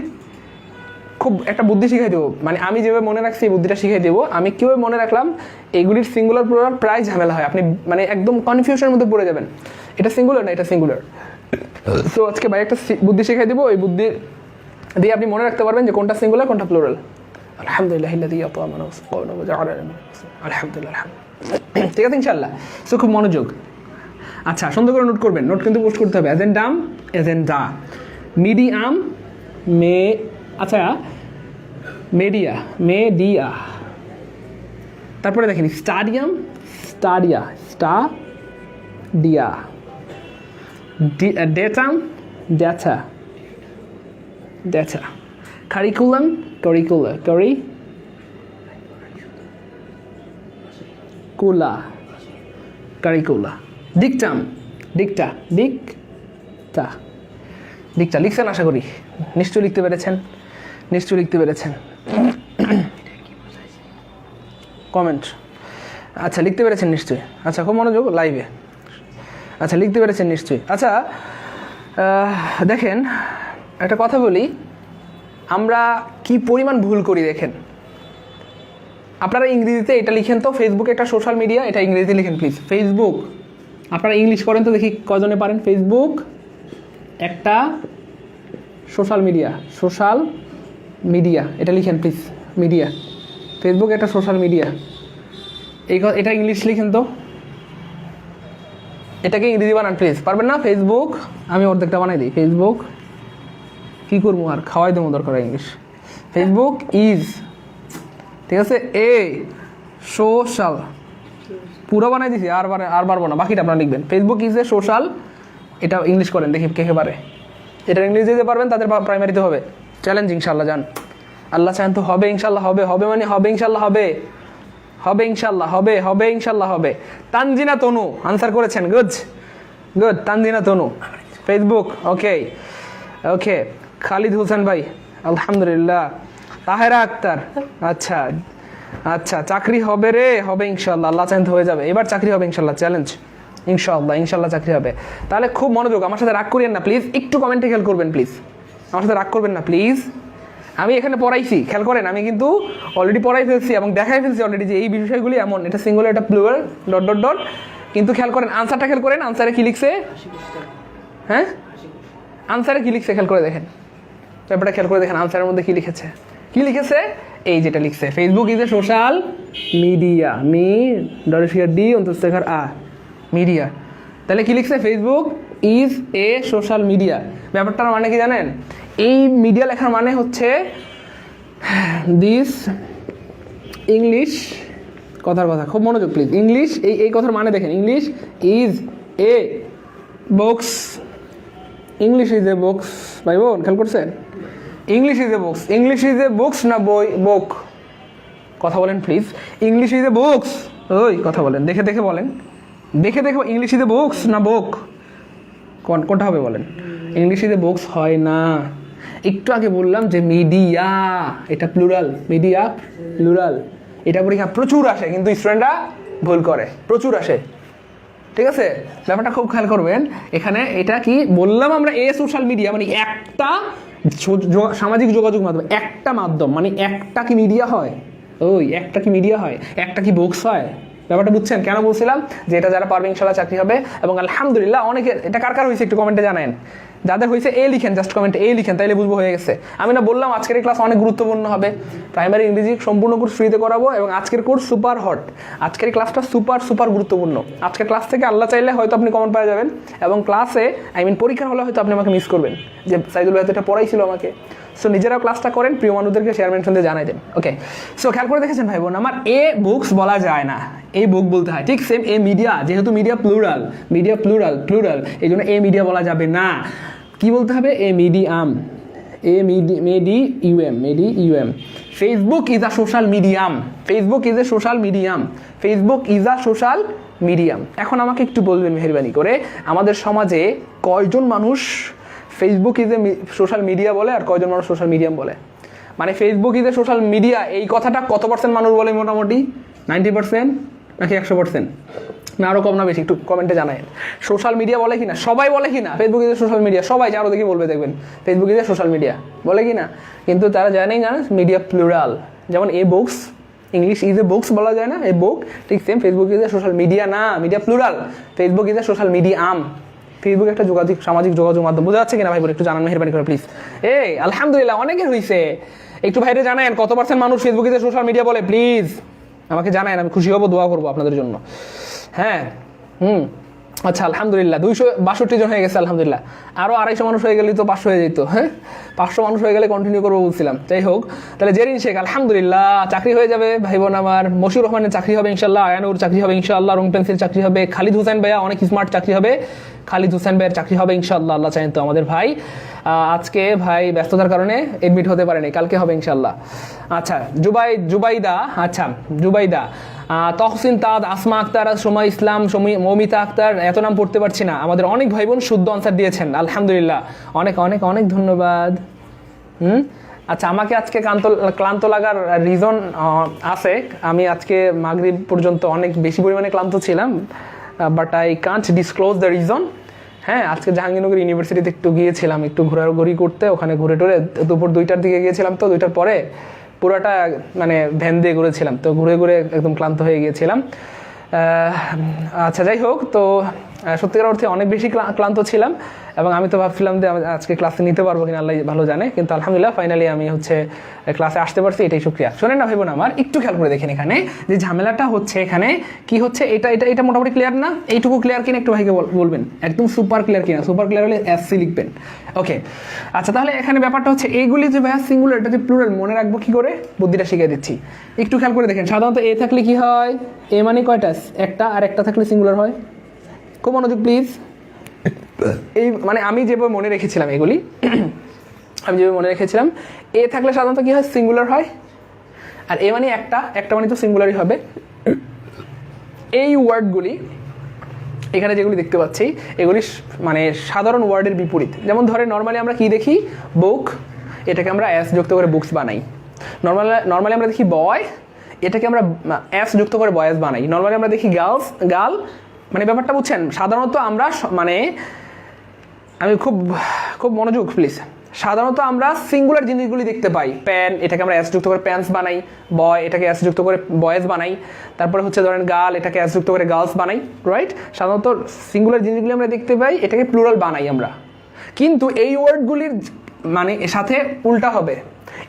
খুব একটা বুদ্ধি শিখাই দেবো, মানে আমি যেভাবে মনে রাখছি এই বুদ্ধিটা শিখাই দেবো। আমি কীভাবে মনে রাখলাম, এইগুলির সিঙ্গুলার প্লুরাল প্রায় ঝামেলা হয়, আপনি মানে একদম কনফিউশনের মধ্যে পড়ে যাবেন, এটা সিঙ্গুলার না এটা সিঙ্গুলার। সো আজকে ভাই একটা বুদ্ধি শিখাই দেবো, এই বুদ্ধি দিয়ে আপনি মনে রাখতে পারবেন যে কোনটা সিঙ্গুলার কোনটা প্লুরাল। আলহামদুলিল্লাহ, আলহামদুলিল্লাহ, ঠিক আছে ইনশাআল্লাহ। সো খুব মনোযোগ, আচ্ছা সুন্দর করে নোট করবেন, নোট কিন্তু পোস্ট করতে হবে। এজেন্ডা, মিডিয়াম, আচ্ছা মেডিয়া, তারপরে দেখেন stadium, datum, data, curriculum, curricula, dictum, dicta লিখছেন আশা করি, নিশ্চয়ই লিখতে পেরেছেন, কমেন্ট, আচ্ছা লিখতে পেরেছেন নিশ্চয়ই, আচ্ছা খুব মনোযোগ লাইভে, আচ্ছা লিখতে পেরেছেন নিশ্চয়ই। আচ্ছা দেখেন একটা কথা বলি, আমরা কি পরিমাণ ভুল করি দেখেন। আপনারা ইংরেজিতে এটা লিখেন তো, ফেসবুক একটা সোশ্যাল মিডিয়া, এটা ইংরেজিতে লিখেন প্লিজ। ফেসবুক, আপনারা ইংলিশ করেন তো দেখি কজনে পারেন। ফেসবুক একটা সোশ্যাল মিডিয়া, এটা লিখেন প্লিজ, মিডিয়া। ফেসবুক একটা সোশ্যাল মিডিয়া, এটা ইংলিশ লিখেন তো, এটাকে ইংরেজি বানান প্লিজ। পারবেন না? ফেসবুক, আমি অর্ধেকটা বানাই দিই। ফেসবুক কী করবো আর, খাওয়াই দেবো দরকার ইংলিশ। ফেসবুক ইজ, ঠিক আছে, সোশ্যাল, পুরো বানাই দিছি, আর পারবো না, বাকিটা আপনারা লিখবেন। ফেসবুক ইজ এ সোশ্যাল, এটা ইংলিশ করেন দেখি কে পারে। এটা ইংলিশ দিতে পারবেন তাদের প্রাইমারিতে হবে। চ্যালেঞ্জ ইনশাল্লাহ, যান, আল্লাহ চান তো হবে ইনশাল্লাহ, হবে মানে হবে ইনশাল্লাহ, হবে ইনশাল্লাহ, হবে ইনশাল্লাহ হবে। তানজিনা তনু আনসার করেছেন, গুড, তানজিনা তনু ফেসবুক, ওকে। খালিদ হোসেন ভাই আলহামদুলিল্লাহ। তাহেরা আক্তার, আচ্ছা চাকরি হবে রে, হবে ইনশাল্লাহ, আল্লাহ চান তো হয়ে যাবে, এবার চাকরি হবে ইনশাল্লাহ, চ্যালেঞ্জ ইনশাল্লাহ চাকরি হবে। তাহলে খুব মনোযোগ, আমার সাথে রাগ করিয়েন না প্লিজ, একটু কমেন্টে খেয়াল করবেন প্লিজ, আমার সাথে রাগ করবেন না প্লিজ। আমি এখানে পড়াইছি, খেয়াল করেন, আমি কিন্তু অলরেডি পড়াই ফেলছি এবং দেখাই ফেলছি অলরেডি যে এই বিষয়গুলি এমন, এটা সিঙ্গুলার, এটা প্লুরাল, ডট। কিন্তু খেয়াল করেন আনসারটা, খেয়াল করেন আনসারে কি লিখছে, হ্যাঁ আনসারে কি লিখছে খেয়াল করে দেখেন, ব্যাপারটা খেয়াল করে দেখেন, আনসারের মধ্যে কি লিখেছে, এই যেটা লিখছে, Facebook is a social media, media. তাহলে কি লিখছে, Facebook is a social media. ব্যাপারটার মানে কি জানেন? এই মিডিয়া লেখার মানে হচ্ছে দিস ইংলিশ, কথার কথা খুব মনোযোগ প্লিজ। ইংলিশ এই কথার মানে দেখেন, English is a books. English is a books, ভাই বোন খেয়াল করছেন? English is a books. English is a books না বই বুক? কথা বলেন please. English is a books, ওই কথা বলেন, দেখে দেখে বলেন, দেখে দেখে। ইংলিশ ইজ এ বুকস না বুক, কোনটা হবে বলেন? ইংলিশ ইজ এ বুকস হয় না। একটু আগে বললাম যে মিডিয়া, এটা প্লুরাল, মিডিয়া প্লুরাল। এটা পরীক্ষা প্রচুর আসে, কিন্তু স্টুডেন্টরা ভুল করে, প্রচুর আসে। ঠিক আছে, ব্যাপারটা খুব খেয়াল করবেন। এখানে এটা কি বললাম আমরা, এ সোশ্যাল মিডিয়া মানে একটা সামাজিক যোগাযোগ মাধ্যম, একটা মাধ্যম মানে একটা কি মিডিয়া হয়? ওই একটা কি মিডিয়া হয়, একটা কি বুকস হয়? ব্যাপারটা বুঝছেন কেন বলছিলাম যে এটা যারা পারবে ইনশাল্লাহ চাকরি হবে। এবং আলহামদুলিল্লাহ অনেকের, এটা কার কার হয়েছে একটু কমেন্টে জানেন। যাদের হয়েছে এ লিখেন, জাস্ট কমেন্টে এ লিখেন, তাইলে বুঝবো হয়ে গেছে। আমি না বললাম আজকের এই ক্লাস অনেক গুরুত্বপূর্ণ হবে। প্রাইমারি ইংরেজি সম্পূর্ণ কোর্স ফ্রিতে করাবো এবং আজকের কোর্স সুপার হট। আজকের এই ক্লাসটা সুপার সুপার গুরুত্বপূর্ণ। আজকের ক্লাস থেকে আল্লাহ চাইলে হয়তো আপনি কমেন্ট পাওয়া যাবেন, এবং ক্লাসে পরীক্ষার হলে হয়তো আপনি আমাকে মিস করবেন যে সাইদুল ভাই তো এটা পড়াইছিল আমাকে। সো নিজেরাও ক্লাসটা করেন, প্রিয় মানুষদেরকে শেয়ার মেনশন দিয়ে জানাই দেন। ওকে, সো খেয়াল করে দেখেছেন ভাই বোন আমার, এ বুকস বলা যায় না, এই বুক বলতে হয়। ঠিক সেম এ মিডিয়া, যেহেতু media plural, media plural plural, এই জন্য এ মিডিয়া বলা যাবে না। কি বলতে হবে? এ medium, a medium. Facebook is a social medium, Facebook is a social medium, Facebook is a social medium. এখন আমাকে একটু বলবেন মেহেরবানি করে, আমাদের সমাজে কয়জন মানুষ Facebook is a social media বলে আর কয়জন মানুষ সোশ্যাল মিডিয়াম বলে? মানে Facebook is a social media এই কথাটা কত পার্সেন্ট মানুষ বলে? মোটামুটি 90% নাকি 100%? না আরও কম না বেশি? একটু কমেন্টে জানায়েন। সোশ্যাল মিডিয়া বলে কিনা? সবাই বলে কিনা Facebook is a social media? সবাই যারও দেখি বলবে, দেখবেন Facebook is a social media বলে কিনা। কিন্তু তারা জানেই না মিডিয়া প্লুরাল। যেমন a books, English is a books বলা যায় না, এ বুক। ঠিক same Facebook is a social media না, media plural. Facebook is a social medium. Facebook একটা সামাজিক যোগাযোগ মাধ্যম। বোঝা যাচ্ছে কিনা ভাই বোন? একটু জানান মেহেরবানি করে প্লিজ। এই আলহামদুলিল্লাহ অনেকের হয়েছে। একটু ভাইরে জানায়েন কত পার্সেন্ট মানুষ Facebook is a social media বলে, প্লিজ আমাকে জানায়েন, আমি খুশি হবো, দোয়া করবো আপনাদের জন্য। হ্যাঁ, আচ্ছা আলহামদুলিল্লাহ 262 জন হয়ে গেছে আলহামদুলিল্লাহ। আরও 250 মানুষ হয়ে গেলে তো 500 হয়ে যেত। হ্যাঁ, 500 মানুষ হয়ে গেলে কন্টিনিউ করবো বলছিলাম। যাই হোক, তাহলে জেরিন শেখ আলহামদুলিল্লাহ চাকরি হয়ে যাবে ভাই বোন আমার। মশিউর রহমানের চাকরি হবে ইনশাল্লাহ, আয়ানুর চাকরি হবে ইনশাল্লাহ, রং পেন্সিল চাকরি হবে, খালিদ হোসেন ভাইয়া অনেক স্মার্ট চাকরি হবে, খালিদ হোসেন ভাইয়ের চাকরি হবে ইনশাল্লাহ, আল্লাহ চাইন তো। আমাদের ভাই আজকে ভাই ব্যস্ততার কারণে এডমিট হতে পারেনি, কালকে হবে ইনশাল্লাহ। আচ্ছা জুবাইদা, আচ্ছা জুবাইদা, তহসিন তাদ, আসমা আক্তার, সোমা ইসলাম, মৌমিতা আক্তার, এত নাম পড়তে পারছি না। আমাদের অনেক ভাই বোন শুদ্ধ আনসার দিয়েছেন আলহামদুলিল্লাহ, অনেক অনেক অনেক ধন্যবাদ। আচ্ছা, আমাকে আজকে ক্লান্ত লাগার রিজন আছে। আমি আজকে মাগরিব পর্যন্ত অনেক বেশি পরিমাণে ক্লান্ত ছিলাম, but I can't disclose the reason. হ্যাঁ, আজকে জাহাঙ্গীরনগর ইউনিভার্সিটিতে একটু গিয়েছিলাম, একটু ঘোরাঘুরি করতে, ওখানে ঘুরে টুরে দুপুর 2টার দিকে গিয়েছিলাম, তো 2টার পরে পুরোটা ভ্যান দিয়ে ঘুরেছিলাম, তো ঘুরে ঘুরে একদম ক্লান্ত হয়ে গিয়েছিলাম। আচ্ছা যাই হোক, তো সত্যিকার অর্থে অনেক বেশি ক্লান্ত ছিলাম, এবং আমি তো ভাবছিলাম যে আজকে ক্লাসে নিতে পারবো কিনা আল্লাহ ভালো জানে, কিন্তু আলহামদুলিল্লাহ ফাইনালি আমি ক্লাসে আসতে পারছি, এটাই শুকরিয়া। শোনেন না ভাইবোন আমার, একটু খেয়াল করে দেখেন এখানে যে ঝামেলাটা হচ্ছে, এখানে কি হচ্ছে, এটা মোটামুটি ক্লিয়ার না? এইটুকু ক্লিয়ার কিনা একটু ভাইকে বলবেন, একদম সুপার ক্লিয়ার কিনা? সুপার ক্লিয়ার হলে এসসি লিখবেন। ওকে, আচ্ছা তাহলে এখানে ব্যাপারটা হচ্ছে এইগুলি যে ভাইয়া সিঙ্গুলার, এটা যে প্লুরাল মনে রাখবো কি করে, বুদ্ধিটা শিখিয়ে দিচ্ছি। একটু খেয়াল করে দেখেন, সাধারণত এ থাকলে কি হয়? এ মানে কয়টা? একটা, আর একটা থাকলে সিঙ্গুলার হয়। খুব মনোযোগ প্লিজ। এই আমি যেভাবে মনে রেখেছিলাম এগুলি, আমি যেভাবে মনে রেখেছিলাম, এ থাকলে সাধারণত কি হয়? সিঙ্গুলার হয়। আর এ মানে একটা মানে তো সিঙ্গুলারই হবে। এই ওয়ার্ডগুলি এখানে যেগুলি দেখতে পাচ্ছি, এগুলি সাধারণ ওয়ার্ডের বিপরীত। যেমন ধরে নর্মালি আমরা কি দেখি? বুক, এটাকে আমরা এস যুক্ত করে বুকস বানাই। নর্মালি আমরা দেখি বয়, এটাকে আমরা এস যুক্ত করে বয়েস বানাই। নর্মালি আমরা দেখি গার্ল, ব্যাপারটা বুঝছেন? সাধারণত আমরা আমি খুব খুব মনোযোগ প্লিজ। সাধারণত আমরা সিঙ্গুলার জিনিসগুলি দেখতে পাই। প্যান, এটাকে আমরা এস যুক্ত করে প্যান্টস বানাই। বয়, এটাকে এস যুক্ত করে বয়েজ বানাই। তারপরে হচ্ছে ধরেন গার্ল, এটাকে এস যুক্ত করে গার্লস বানাই, রাইট? সাধারণত সিঙ্গুলার জিনিসগুলি আমরা দেখতে পাই, এটাকে প্লুরাল বানাই আমরা। কিন্তু এই ওয়ার্ডগুলির সাথে উল্টা হবে,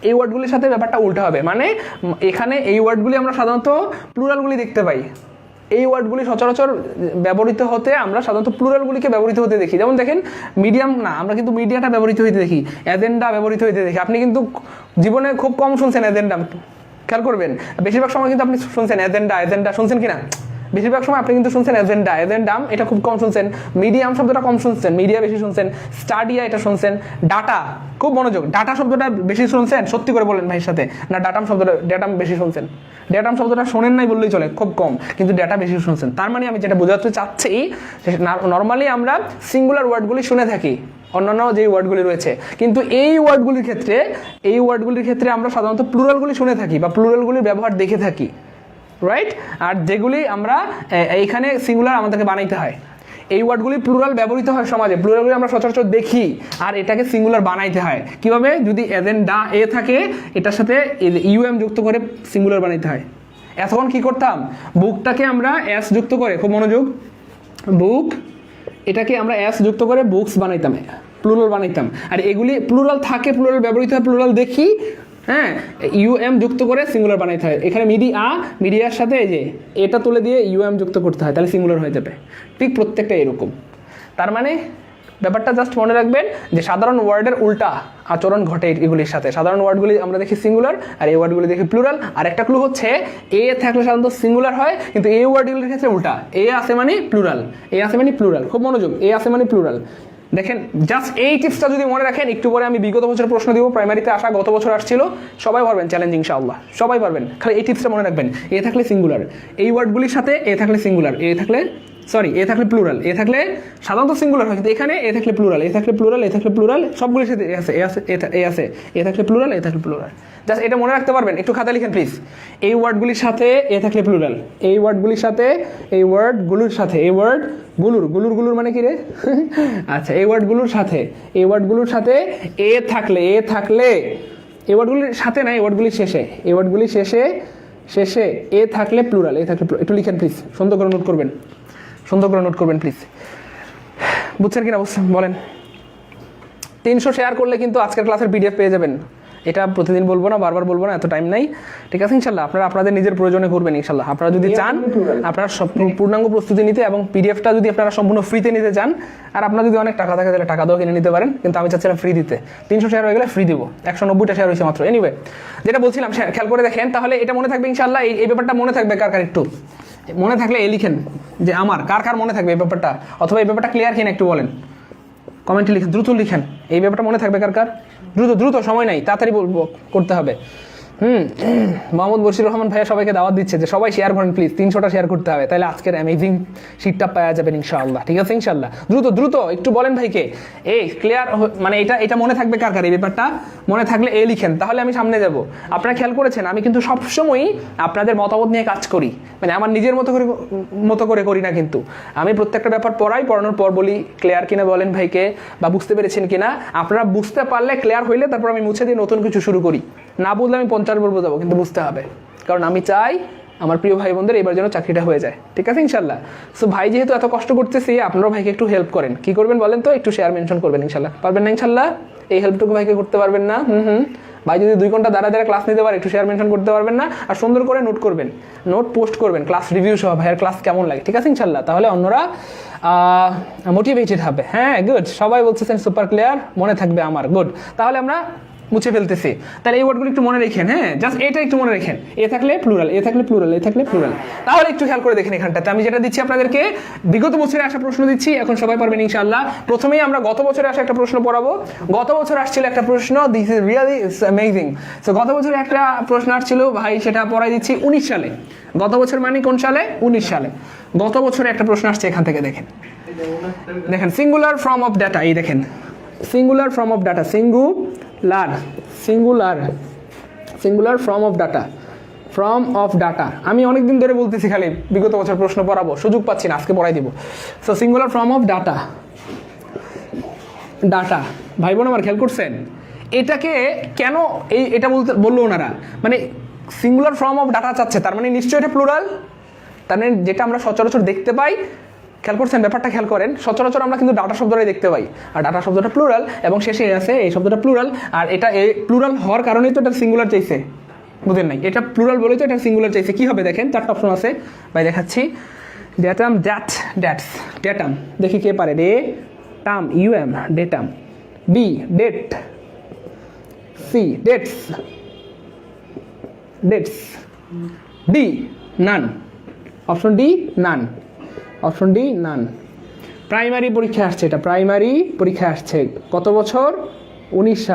এই ওয়ার্ডগুলির সাথে ব্যাপারটা উল্টা হবে। এখানে এই ওয়ার্ডগুলি আমরা সাধারণত প্লুরালগুলি দেখতে পাই, এই ওয়ার্ডগুলি সচরাচর ব্যবহৃত হতে আমরা সাধারণত প্লুরালগুলিকে ব্যবহৃত হতে দেখি। যেমন দেখেন মিডিয়াম না, আমরা কিন্তু মিডিয়াটা ব্যবহৃত হইতে দেখি, এজেন্ডা ব্যবহৃত হইতে দেখি। আপনি কিন্তু জীবনে খুব কম শুনছেন এজেন্ডা, খেয়াল করবেন। বেশিরভাগ সময় কিন্তু আপনি শুনছেন এজেন্ডা শুনছেন কিনা, বেশিরভাগ সময় আপনি কিন্তু শুনছেন এজেন্ডাম, এটা খুব কম শুনছেন। মিডিয়াম শব্দটা কম শুনছেন, মিডিয়া বেশি শুনছেন। স্টাডিয়া এটা শুনছেন। ডাটা, খুব মনোযোগ, ডাটা শব্দটা বেশি শুনছেন, সত্যি করে বলেন ভাইয়ের সাথে, না ডেটাম বেশি শুনছেন। ডেটাম শব্দটা শোনেন নাই বললেই চলে, খুব কম, কিন্তু ডেটা বেশি শুনছেন। তার মানে আমি যেটা বোঝাতে চাচ্ছি, নর্মালি আমরা সিঙ্গুলার ওয়ার্ডগুলি শুনে থাকি, অন্যান্য যে ওয়ার্ডগুলি রয়েছে, কিন্তু এই ওয়ার্ডগুলির ক্ষেত্রে আমরা সাধারণত প্লুরালগুলি শুনে থাকি বা প্লুরালগুলির ব্যবহার দেখে থাকি, রাইট? আর যেগুলি আমরা এইখানে সিঙ্গুলার আমাদেরকে বানাইতে হয়, এই ওয়ার্ডগুলি প্লুরাল ব্যবহৃত হয় সমাজে, প্লুরালগুলি আমরা সচরাচর দেখি, আর এটাকে সিঙ্গুলার বানাইতে হয় কিভাবে? যদি এজেন্ডা এ থাকে, এটার সাথে ইউএম যুক্ত করে সিঙ্গুলার বানাইতে হয়। এতক্ষণ কি করতাম? বুকটাকে আমরা এস যুক্ত করে, খুব মনোযোগ, বুক, এটাকে আমরা এস যুক্ত করে বুকস বানাইতাম, প্লুরাল বানাইতাম। আর এগুলি প্লুরাল থাকে, প্লুরাল ব্যবহৃত হয়, প্লুরাল দেখি, হ্যাঁ, ইউএম যুক্ত করে সিঙ্গুলার বানাইতে হয়। এখানে মিডিয়ার সাথে এই যে এটা তুলে দিয়ে ইউএম যুক্ত করতে হয়, তাহলে সিঙ্গুলার হয়ে যাবে। ঠিক প্রত্যেকটা এরকম। তার মানে ব্যাপারটা জাস্ট মনে রাখবেন যে সাধারণ ওয়ার্ডের উল্টা আচরণ ঘটে এগুলির সাথে। সাধারণ ওয়ার্ডগুলি আমরা দেখি সিঙ্গুলার, আর এই ওয়ার্ডগুলি দেখি প্লুরাল। আর একটা ক্লু হচ্ছে, এ থাকলে সাধারণত সিঙ্গুলার হয়, কিন্তু এই ওয়ার্ডগুলির ক্ষেত্রে উল্টা, এ আছে মানে প্লুরাল। খুব মনোযোগ, এ আছে মানে প্লুরাল। দেখেন, জাস্ট এই টিপসটা যদি মনে রাখেন, একটু পরে আমি বিগত বছর প্রশ্ন দিব, প্রাইমারিতে আসা গত বছর আসছিল, সবাই পারবেন, চ্যালেঞ্জ ইনশাআল্লাহ সবাই পারবেন। খালি এই টিপসটা মনে রাখবেন, এ থাকলে সিঙ্গুলার, এই ওয়ার্ডগুলির সাথে এ থাকলে সিঙ্গুলার, এ থাকলে প্লুরাল, এ থাকলে সাধারণত সিঙ্গুলার হয়, কিন্তু এখানে এ থাকলে প্লুরাল, সবগুলির সাথে এ থাকলে প্লুরাল। জাস্ট এটা মনে রাখতে পারবেন, একটু খাতা লিখেন প্লিজ। এই ওয়ার্ডগুলির সাথে এ থাকলে প্লুরাল, এই ওয়ার্ডগুলির সাথে, এই ওয়ার্ডগুলোর মানে কি রে? আচ্ছা, এই ওয়ার্ডগুলোর সাথে এ থাকলে, এই ওয়ার্ডগুলির সাথে না, এই ওয়ার্ডগুলির শেষে এ থাকলে প্লুরাল, একটু লিখেন প্লিজ, সুন্দর করে নোট করবেন প্লিজ। বুঝছেন কিনা বলেন? 300 শেয়ার করলে কিন্তু আজকের ক্লাসের পিডিএফ পেয়ে যাবেন। এটা প্রতিদিন বলবো না, বারবার বলবো না, এত টাইম নাই, ঠিক আছে? ইনশাল্লাহ আপনারা আপনাদের নিজের প্রয়োজনে করবেন ইনশাল্লাহ। আপনারা যদি চান, আপনারা পূর্ণাঙ্গ প্রস্তুতি নিতে এবং পিডিএফটা যদি আপনারা সম্পূর্ণ ফ্রিতে নিতে চান, আর আপনার যদি অনেক টাকা থাকে তাহলে টাকা দাও কিনে নিতে পারেন, কিন্তু আমি চাচ্ছিলাম ফ্রি দিতে। 300 শেয়ার হয়ে গেলে ফ্রি দিব, 190টা শেয়ার হয়েছে মাত্র। এনিওয়ে, যেটা বলছিলাম, খেয়াল করে দেখেন, তাহলে এটা মনে থাকবে ইনশাল্লাহ। এই ব্যাপারটা মনে থাকবে কার একটু মনে থাকলে এ লিখেন যে আমার কার মনে থাকবে এই ব্যাপারটা, অথবা এই ব্যাপারটা ক্লিয়ার কিনা একটু বলেন, কমেন্টে লিখেন, দ্রুত লিখেন। এই ব্যাপারটা মনে থাকবে কার? দ্রুত, সময় নাই, তাড়াতাড়ি করতে হবে। মোহাম্মদ বশির রহমান ভাইয়া সবাইকে দাওয়াত দিচ্ছে যে সবাই শেয়ার করেন প্লিজ, 300টা শেয়ার করতে হবে, তাহলে আজকের অ্যামেজিং শীটটা পাওয়া যাবেন ইনশাআল্লাহ, ঠিক আছে? ইনশাআল্লাহ দ্রুত একটু বলেন ভাইকে। এই ক্লিয়ার, মানে এটা মনে থাকবে কার? এই ব্যাপারটা মনে থাকলে এ লিখেন, তাহলে আমি সামনে যাব। আপনারা খেয়াল করেছেন, আমি কিন্তু সবসময়ই আপনাদের মতামত নিয়ে কাজ করি, মানে আমার নিজের মতো করে করি না, কিন্তু আমি প্রত্যেকটা ব্যাপার পড়ানোর পর বলি ক্লিয়ার কিনা বলেন ভাইকে, বা বুঝতে পেরেছেন কিনা। আপনারা বুঝতে পারলে, ক্লিয়ার হইলে তারপর আমি মুছে দিয়ে নতুন কিছু শুরু করি। না বুঝলে আমি 50 বার বোঝাবো, কিন্তু বুঝতে হবে, কারণ আমি চাই আমার প্রিয় ভাই বোনদের এবার যেন চাকরিটা হয়ে যায়, ঠিক আছে? ইনশাল্লাহ। সো ভাই যেহেতু এত কষ্ট করতেছি, আপনারাও ভাইকে একটু হেল্প করেন। কি করবেন বলেন তো? একটু শেয়ার মেনশন করবেন ইনশাল্লাহ। পারবেন না ইনশাল্লাহ? এই হেল্পটুকু ভাইকে করতে পারবেন না? ভাই যদি 2 ঘন্টা দাঁড়া ক্লাস নিতে পারে, একটু শেয়ার মেনশন করতে পারবেন না? আর সুন্দর করে নোট পোস্ট করবেন, ক্লাস রিভিউ সহ, ভাইয়ের ক্লাস কেমন লাগে, ঠিক আছে? ইনশাল্লাহ, তাহলে অন্যরা মোটিভেটেড হবে। হ্যাঁ, গুড, সবাই বলতেছেন সুপার ক্লিয়ার, মনে থাকবে আমার, গুড। তাহলে আমরা মুছে ফেলতেছি, তাহলে এই ওয়ার্ডগুলো একটু মনে রেখেন। হ্যাঁ, জাস্ট এটা একটু মনে রেখেন, এ থাকলে প্লুরাল, তাহলে একটু খেয়াল করে দেখেন এখানটাতে আমি যেটা দিচ্ছি আপনাদেরকে, বিগত বছরে আসা প্রশ্ন দিচ্ছি, এখন সবাই পারবেন ইনশাআল্লাহ। প্রথমেই আমরা গত বছরে আসা একটা প্রশ্ন পড়াবো। গত বছর আসছিল একটা প্রশ্ন, this is really amazing. So গত বছরে একটা প্রশ্ন আসছিল ভাই, সেটা পড়াই দিচ্ছি 19 সালে। গত বছর মানে কোন সালে? 19 সালে। গত বছরে একটা প্রশ্ন আসছে, এখান থেকে দেখেন সিঙ্গুলার ফর্ম অফ ডাটা। এই দেখেন, singular form of data, singular form of data. আমি অনেকদিন ধরে বলতেছি, খালি বিগত বছর প্রশ্ন পড়াবো, সুযোগ পাচ্ছি না, আজকে পড়াই দিব। So singular form of data, ভাই বোন আমার খেয়াল করছেন, এটাকে কেন এটা বললো ওনারা, মানে সিঙ্গুলার ফর্ম অফ ডাটা চাচ্ছে, তার মানে নিশ্চয়ই এটা প্লুরাল। তার মানে যেটা আমরা সচরাচর দেখতে পাই, খেয়াল করছেন ব্যাপারটা, খেয়াল করেন, সচরাচর আমরা কিন্তু ডাটা শব্দটাই দেখতে পাই, আর ডাটা শব্দটা প্লুরাল, এবং শেষে আছে এই শব্দটা প্লুরাল। আর এটা প্লুরাল হওয়ার কারণেই তো এটা সিঙ্গুলার চাইছে, বুঝেন নাই? এটা প্লুরাল বলেই তো এটা সিঙ্গুলার চাইছে। কি হবে দেখেন, 4টা অপশন আছে ভাই, দেখাচ্ছি। ডেটাম দ্যাটস ডেটাম দেখি কে পারে datum um datum B date C dates D none option D none option D none primary পরীক্ষা আসছে এটা প্রাইমারি পরীক্ষা আসছে কত বছর 19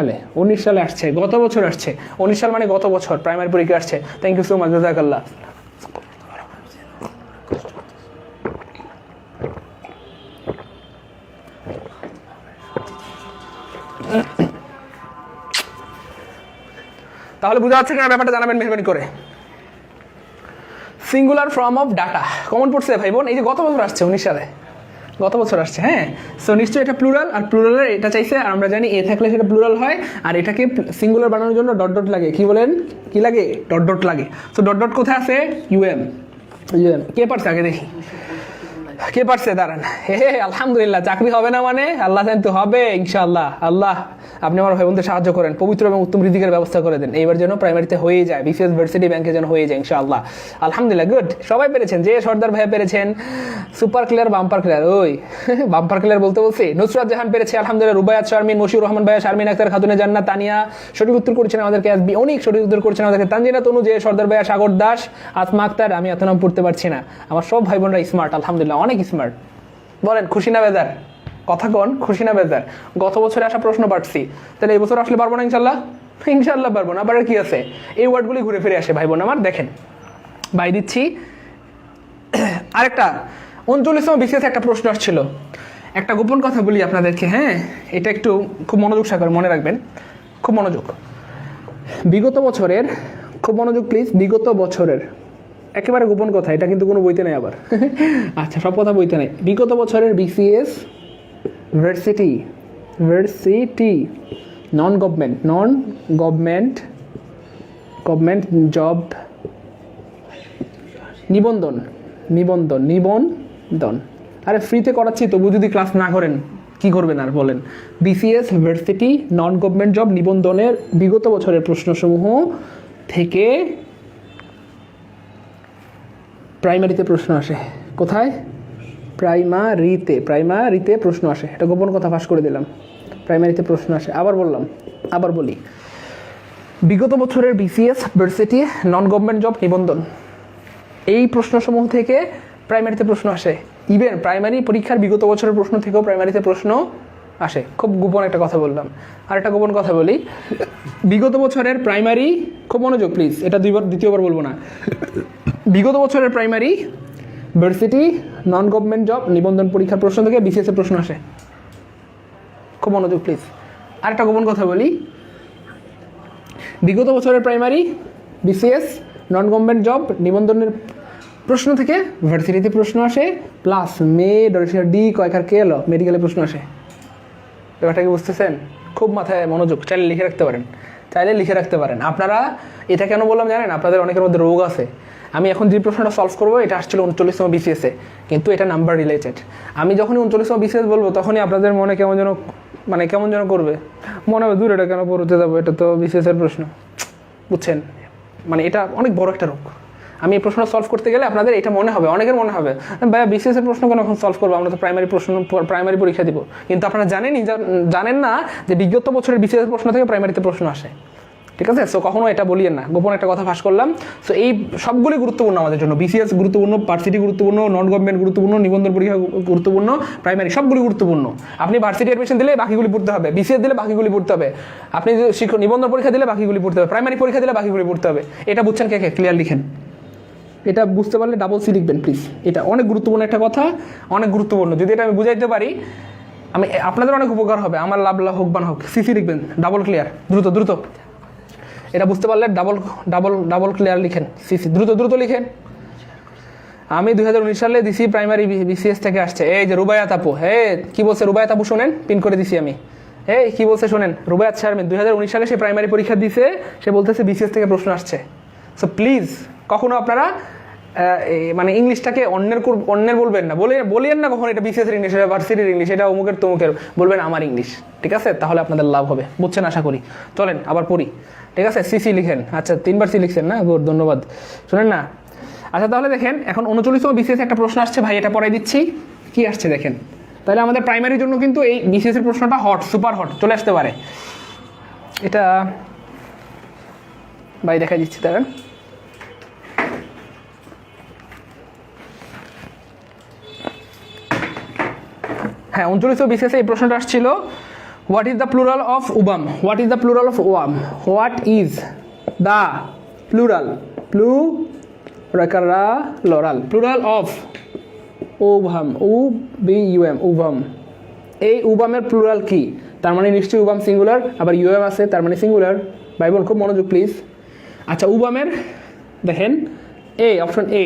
সালে আসছে গত বছর আসছে 19 সাল মানে গত বছর প্রাইমারি পরীক্ষা আসছে থ্যাংক ইউ সো মাচ জাযাকাল্লাহ তাহলে বুঝা যাচ্ছে কিনা ব্যাপারটা জানাবেন মেহরবানি করে singular form of data common পড়ছে ভাই বোন এই যে গত বছর আসছে 19 সালে গত বছর আসছে হ্যাঁ সো নিশ্চয়ই এটা প্লুরাল আর প্লুরালের এটা চাইছে আর আমরা জানি এ থাকলে সেটা প্লুরাল হয় আর এটাকে সিঙ্গুলার বানানোর জন্য ডট ডট লাগে কি বলেন কি লাগে ডট ডট লাগে সো ডট ডট কোথায় আছে ইউএম কে পারছে আগে দেখি কে পারছে দাঁড়ান হে আলহামদুলিল্লাহ চাকরি হবে না মানে আল্লাহ জানেন তো হবে ইনশাআল্লাহ আল্লাহ আপনি আমার ভাই বোনদের সাহায্য করেন পবিত্র এবং উত্তম রিজিকের ব্যবস্থা করে দেন এইবার যেন প্রাইমারিতে হয়ে যায় বিসিএস ভার্সিটি ব্যাংকে যেন হয়ে যায় ইনশাআল্লাহ আলহামদুলিল্লাহ গুড সবাই পেরেছেন যে সর্দার ভাইয়া পেরেছেন সুপার ক্লিয়ার বাম্পার ক্লিয়ার ওই বাম্পার ক্লিয়ার বলতে বলছি নুসরাত জাহান পেরেছে আলহামদুলিল্লাহ রুবায়াত শারমিন মশিউর রহমান ভাইয়া শারমিন আক্তার খাতুনে জান্নাত তানিয়া সঠিক উত্তর করেছেন আমাদেরকে এসবি অনেক সঠিক উত্তর করেছেন আমাদেরকে তানজিনা তনু যে সর্দার ভাইয়া সাগর দাস আসমা আক্তার আমি এত নাম পড়তে পারছি না আমার সব ভাই বোনরা স্মার্ট আলহামদুলিল্লাহ অনেক স্মার্ট বলেন খুশি না বেজার কথা কোন খুশি না বেজার গত বছরে আসা প্রশ্ন পাচ্ছি তাহলে এই বছর আসলে পারবো না ইনশাল্লাহ পারবো না আবার কি আছে এই ওয়ার্ডগুলি ঘুরে ফিরে আসে ভাই বোন আমার দেখেন বাই দিচ্ছি আরেকটা 39তম বিসিএস একটা প্রশ্ন আসছিল একটা গোপন কথা বলি আপনাদেরকে হ্যাঁ এটা একটু খুব মনোযোগ সহকারে মনে রাখবেন খুব মনোযোগ বিগত বছরের খুব মনোযোগ প্লিজ বিগত বছরের একেবারে গোপন কথা এটা কিন্তু কোনো বইতে নেই আবার আচ্ছা সব কথা বইতে নেই বিগত বছরের BCS varsity non government job নিবন্ধন আরে ফ্রিতে করাচ্ছি তবু যদি ক্লাস না করেন কি করবেন আর বলেন BCS varsity non government job নিবন্ধনের বিগত বছরের প্রশ্নসমূহ থেকে প্রাইমারিতে প্রশ্ন আসে কোথায় প্রাইমারিতে প্রশ্ন আসে এটা গোপন কথা ফাঁস করে দিলাম প্রাইমারিতে প্রশ্ন আসে আবার বলি বিগত বছরের BCS varsity non government job নিবন্ধন এই প্রশ্নসমূহ থেকে প্রাইমারিতে প্রশ্ন আসে ইভেন প্রাইমারি পরীক্ষার বিগত বছরের প্রশ্ন থেকেও প্রাইমারিতে প্রশ্ন আসে খুব গোপন একটা কথা বললাম আর একটা গোপন কথা বলি বিগত বছরের প্রাইমারি খুব মনোযোগ প্লিজ এটা দ্বিতীয়বার বলবো না বিগত বছরের primary varsity non government job নিবন্ধন পরীক্ষার প্রশ্ন থেকে বিসিএস এর প্রশ্ন আসে খুব মনোযোগ প্লিজ আর একটা গোপন কথা বলি বিগত বছরের primary BCS non government job নিবন্ধনের প্রশ্ন থেকে ভার্সিটিতে প্রশ্ন আসে প্লাস ডি কয়কার কে এলো মেডিকেলে প্রশ্ন আসে ব্যাপারটা কি বুঝতেছেন খুব মাথায় মনোযোগ চাইলে লিখে রাখতে পারেন আপনারা এটা কেন বললাম জানেন আপনাদের অনেকের মধ্যে রোগ আছে আমি এখন যে প্রশ্নটা সলভ করবো এটা আসছিল 39তম বিসিএসে কিন্তু এটা নাম্বার রিলেটেড আমি যখনই 39তম বিসিএস বলবো তখনই আপনাদের মনে কেমন যেন করবে মনে হবে দূর এটা কেন পড়তে যাবো এটা তো বিসিএস এর প্রশ্ন বুঝছেন মানে এটা অনেক বড় একটা রোগ আমি এই প্রশ্ন সলভ করতে গেলে আপনাদের এটা মনে হবে অনেকের মনে হবে ভাইয়া বিসিএস এর প্রশ্ন কেন এখন সলভ করবো আমরা তো প্রাইমারি পরীক্ষা দিব কিন্তু আপনারা জানেন না যে বিগত বছরের বিসিএস এর প্রশ্ন থেকে প্রাইমারিতে প্রশ্ন আসে ঠিক আছে সো কখনো এটা বলিয়েন না গোপন একটা কথা ফাঁস করলাম সো এই সবগুলি গুরুত্বপূর্ণ আমাদের জন্য বিসিএস গুরুত্বপূর্ণ ভার্সিটি গুরুত্বপূর্ণ নন গভর্নমেন্ট গুরুত্বপূর্ণ নিবন্ধন পরীক্ষা গুরুত্বপূর্ণ প্রাইমারি সবগুলি গুরুত্বপূর্ণ আপনি ভার্সিটি অ্যাডমিশন দিলে বাকিগুলি পড়তে হবে বিসিএস দিলে বাকিগুলি পড়তে হবে আপনি নিবন্ধন পরীক্ষা দিলে বাকিগুলি পড়তে হবে প্রাইমারি পরীক্ষা দিলে বাকিগুলি পড়তে হবে এটা বুঝছেন কে ক্লিয়ার লিখেন এটা বুঝতে পারলে ডাবল সি লিখবেন প্লিজ এটা অনেক গুরুত্বপূর্ণ একটা কথা অনেক গুরুত্বপূর্ণ যদি এটা আমি বুঝাইতে পারি আমি আপনাদের অনেক উপকার হবে আমার লাভ হোক বান হোক সিসি লিখবেন ডাবল ক্লিয়ার দ্রুত এটা বুঝতে পারলে ডাবল ক্লিয়ার লিখেন সিসি দ্রুত লিখেন আমি 2019 সালে দিছি প্রাইমারি বিসিএস থেকে আসছে এই যে রুবায়াত আপু কি বলছে রুবায়াত আপু শোনেন পিন করে দিছি আমি কি বলছে শোনেন রুবায়াত শারমিন 2019 সালে সে প্রাইমারি পরীক্ষা দিছে সে বলতেছে বিসিএস থেকে প্রশ্ন আসছে সো প্লিজ কখনো আপনারা মানে ইংলিশটাকে অন্যের বলবেন না বলিয়েন না কখনো এটা বিসিএস এর ইংলিশ এটা ভার্সিটির ইংলিশ এটা অমুকের তমুকের বলবেন আমার ইংলিশ ঠিক আছে তাহলে আপনাদের লাভ হবে বুঝছেন আশা করি চলেন আবার পড়ি ঠিক আছে সিসি লিখেন আচ্ছা 3বার সি লিখছেন না গুড ধন্যবাদ শুনেন না আচ্ছা তাহলে দেখেন এখন 39তম বিসিএস একটা প্রশ্ন আসছে ভাই, এটা পড়াই দিচ্ছি। কি আসছে দেখেন, তাহলে আমাদের প্রাইমারির জন্য কিন্তু এই বিসিএস এর প্রশ্নটা হট, সুপার হট চলে আসতে পারে। এটা ভাই দেখা দিচ্ছি দাঁড়ান। হ্যাঁ 39তম বিসিএস এই প্রশ্নটা আসছিল, what is the plural of ovum, what is the plural of ovum, what is the plural plural of ovum, ovum, এই উবামের প্লুরাল কি? তার মানে নিশ্চয়ই উবাম সিঙ্গুলার, আবার ইউএম আছে তার মানে সিঙ্গুলার। ভাই বোন খুব মনোযোগ প্লিজ। আচ্ছা উবামের দেখেন এ, অপশন এ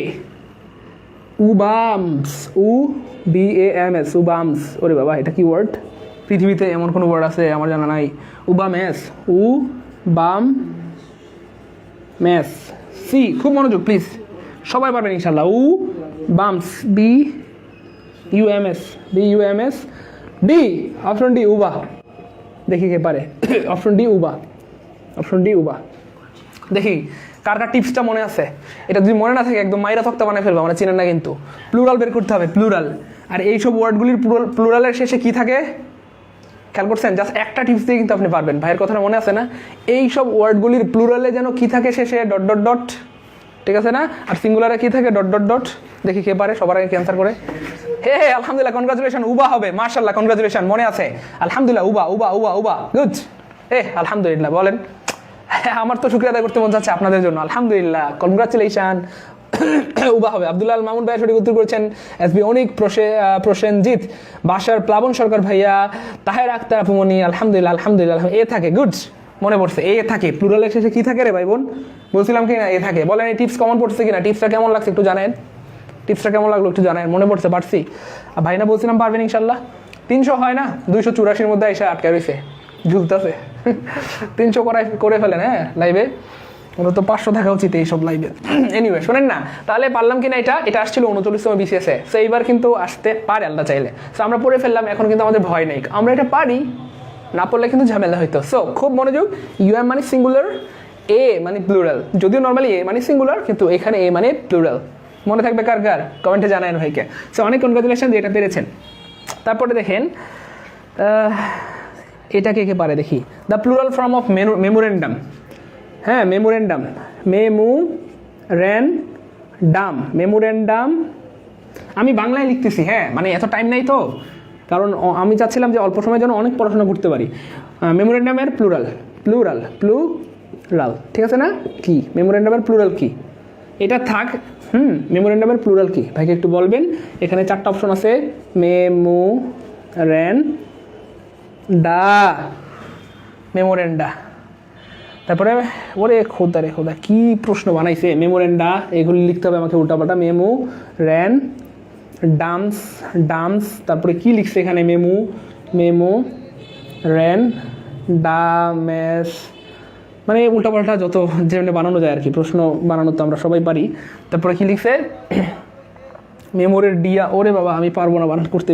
উবামস, UBAMS, উবামস। ওরে বাবা এটা কি ওয়ার্ড? পৃথিবীতে এমন কোনো ওয়ার্ড আছে আমার জানা নাই। উবামেস, উবাম ম্যাস। সি, খুব মনোযোগ প্লিজ, সবাই পারবেন ইনশাল্লাহ। বামস, BUMS। D, option D ova. দেখি কে পারে। Option D ova, option D ova. দেখি কার কার টিপসটা মনে আছে। এটা যদি মনে না থাকে একদম মাইরা তক্তা বানায় ফেলবো, আমরা চিনেন না কিন্তু। প্লুরাল বের করতে হবে, প্লুরাল। আর এইসব ওয়ার্ডগুলির প্লুরালের শেষে কি থাকে খেয়াল করছেন? জাস্ট একটা টিপস দিয়ে কিন্তু আপনি পারবেন। ভাইয়ের কথাটা মনে আছে না? এই সব ওয়ার্ডগুলির প্লুরালে যেন কি থাকে শেষে, ডট ডট ডট, ঠিক আছে না? আর সিঙ্গুলারে কি থাকে, ডট ডট ডট। দেখি কে পারে সবার আগে ক্যান্সার করে। হে আলহামদুলিল্লাহ, কনগ্রাচুলেশন, উবা হবে, মাশাআল্লাহ, কনগ্রাচুলেশন, মনে আছে আলহামদুলিল্লাহ, উবা গুড। আলহামদুলিল্লাহ বলেন। আমার তো শুকরিয়া আদায় করতে মন যাচ্ছে আপনাদের জন্য, আলহামদুলিল্লাহ, কনগ্রাচুলেশন। উবা হবে। আব্দুল্লাহ আল মামুন ভাইয়া সঠিক উত্তর করেছেন। এসবি অনিক, প্রসেনজিৎ, বাসার প্লাবন সরকার ভাইয়া, তাহের আক্তার আপুমনি, আলহামদুলিল্লাহ আলহামদুলিল্লাহ। এ থাকে, গুড, মনে পড়ছে, এ থাকে। প্লুরালের শেষে কি থাকে রে ভাই বোন? বলছিলাম কি না, এ থাকে। বলেন এই টিপস কমন পড়ছে কিনা? টিপসটা কেমন লাগছে একটু জানেন? টিপসটা কেমন লাগলো একটু জানেন? মনে পড়ছে? পারছি? ভাই না বলছিলাম পারবেন ইনশাল্লাহ। 300 হয় না, 284 মধ্যে এসে আটকে রয়েছে, ঝুলতেছে। 300 করে ফেলেন হ্যাঁ লাইভে। ওরা তো 500 থাকা উচিত এইসব লাইভে। এনিওয়ে শোনেন না, তাহলে পারলাম কিনা এটা আসছিল 39তম বিসিএসে। সো এইবার কিন্তু আসতে পারে আল্লাহ চাইলে। সো আমরা পড়ে ফেললাম, এখন কিন্তু আমাদের ভয় নেই, আমরা এটা পারি। না পড়লে কিন্তু ঝামেলা হইতো। সো খুব মনোযোগ, ইউএম মানে সিঙ্গুলার, এ মানে প্লুরাল। যদিও নর্মালি এ মানে সিঙ্গুলার, কিন্তু এখানে এ মানে প্লুরাল। মনে থাকবে কার কার? কমেন্টে জানায়েন ভাইকে। সো অনেক কনগ্রাচুলেশন যে এটা পেরেছেন। তারপরে দেখেন এটা কে কে পারে দেখি। The plural form of memorandum. হ্যাঁ মেমোরেন্ডাম, মেমোরেন্ডাম। আমি বাংলায় লিখতেছি, হ্যাঁ মানে এত টাইম নাই তো, কারণ আমি চাচ্ছিলাম যে অল্প সময়ের জন্য অনেক পড়াশোনা করতে পারি। মেমোরেন্ডামের প্লুরাল, ঠিক আছে না? কি মেমোরেন্ডামের প্লুরাল কি? এটা থাক। মেমোরেন্ডামের প্লুরাল কি ভাইকে একটু বলবেন। এখানে 4টা অপশন আছে, মেমোরেন্ডা। তারপরে ওরে খোদা রে খোদা, কি প্রশ্ন বানাইছে! মেমোরেন্ডা, এগুলি লিখতে হবে আমাকে উল্টাপাল্টা। ডামস, তারপরে কি লিখছে এখানে? ডামেস, মানে উল্টাপাল্টা যত যেমনি বানানো যায় আর কি। প্রশ্ন বানানো তো আমরা সবাই পারি। তারপরে কি লিখছে? মেমোরের ডিয়া, ওরে বাবা আমি পারবো না বানান করতে।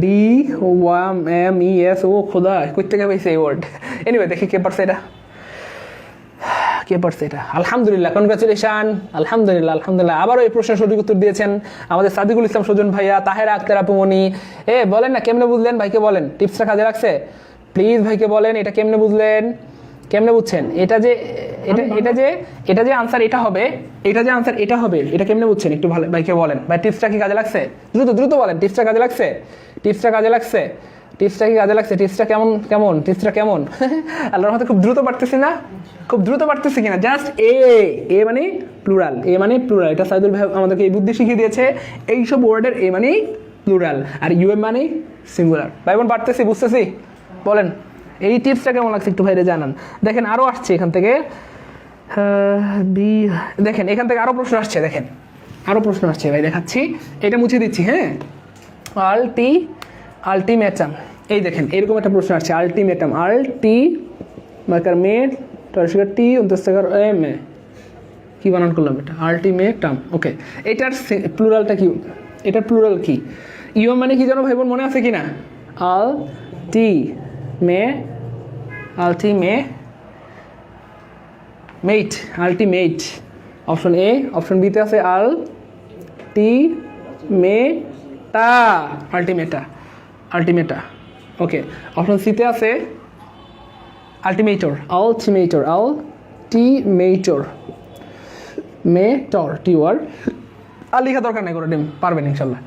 DOMES, ও খোদা কই থেকে পাইছে এই ওয়ার্ড? এনিওয়ে দেখি কে পারছে এটা, আলহামদুলিল্লাহ, কনগ্রাচুলেশন, আলহামদুলিল্লাহ। আবারও এই প্রশ্নের সঠিক উত্তর দিয়েছেন আমাদের সাদিকুল ইসলাম সুজন ভাইয়া, তাহেরা আক্তার আপুমনি। বলেন না কেমনে বুঝলেন ভাইকে বলেন, টিপসটা কাজে লাগছে? প্লিজ ভাইকে বলেন এটা কেমনে বুঝলেন, কেমনে বুঝছেন? এটা যে আনসার এটা হবে, এটা কেমনে বুঝছেন একটু ভালো ভাইকে বলেন। ভাই টিপসটা কি কাজে লাগছে? দ্রুত বলেন, টিপসটা কাজে লাগছে? টিপসটা কি কাজে লাগছে? টিপসটা কেমন? আল্লাহর মতো খুব দ্রুত পারতেছি কিনা? জাস্ট এ মানে প্লুরাল, এটা সাইদুল ভাই আমাদেরকে এই বুদ্ধি শিখিয়ে দিয়েছে। এইসব ওয়ার্ডের এ মানে প্লুরাল, আর ইউএম মানে সিঙ্গুলার। ভাই বোন পারতেছি, বুঝতেছি? বলেন এই টিপসটা কেমন লাগছে একটু ভাইরে জানান। দেখেন আরও আসছে এখান থেকে, দেখেন এখান থেকে আরও প্রশ্ন আসছে। দেখেন আরও প্রশ্ন আসছে ভাই, দেখাচ্ছি। এটা মুছে দিচ্ছি। হ্যাঁ আলটিমেটাম, এই দেখেন এরকম একটা প্রশ্ন আসছে। আলটিমেটাম, টি এম এ কি বানান করলাম এটা? আলটিমেটাম। ওকে, এটার প্লুরালটা কি? এটার প্লুরাল কি? ইউ মানে কি জানো ভাই বোন, মনে আছে কিনা? Ultimate, option A. অপশন বিতে আছে আলটিমেটা, আলটিমেটা, আলটিমেটা। ওকে, অপশন সিতে আছে আলটিমেটর, আলটিমেটর, আলটিমেটর, মেটর, টিওয়ার। আর লেখা দরকার নেই, করে দিন, পারবেন ইনশাল্লাহ।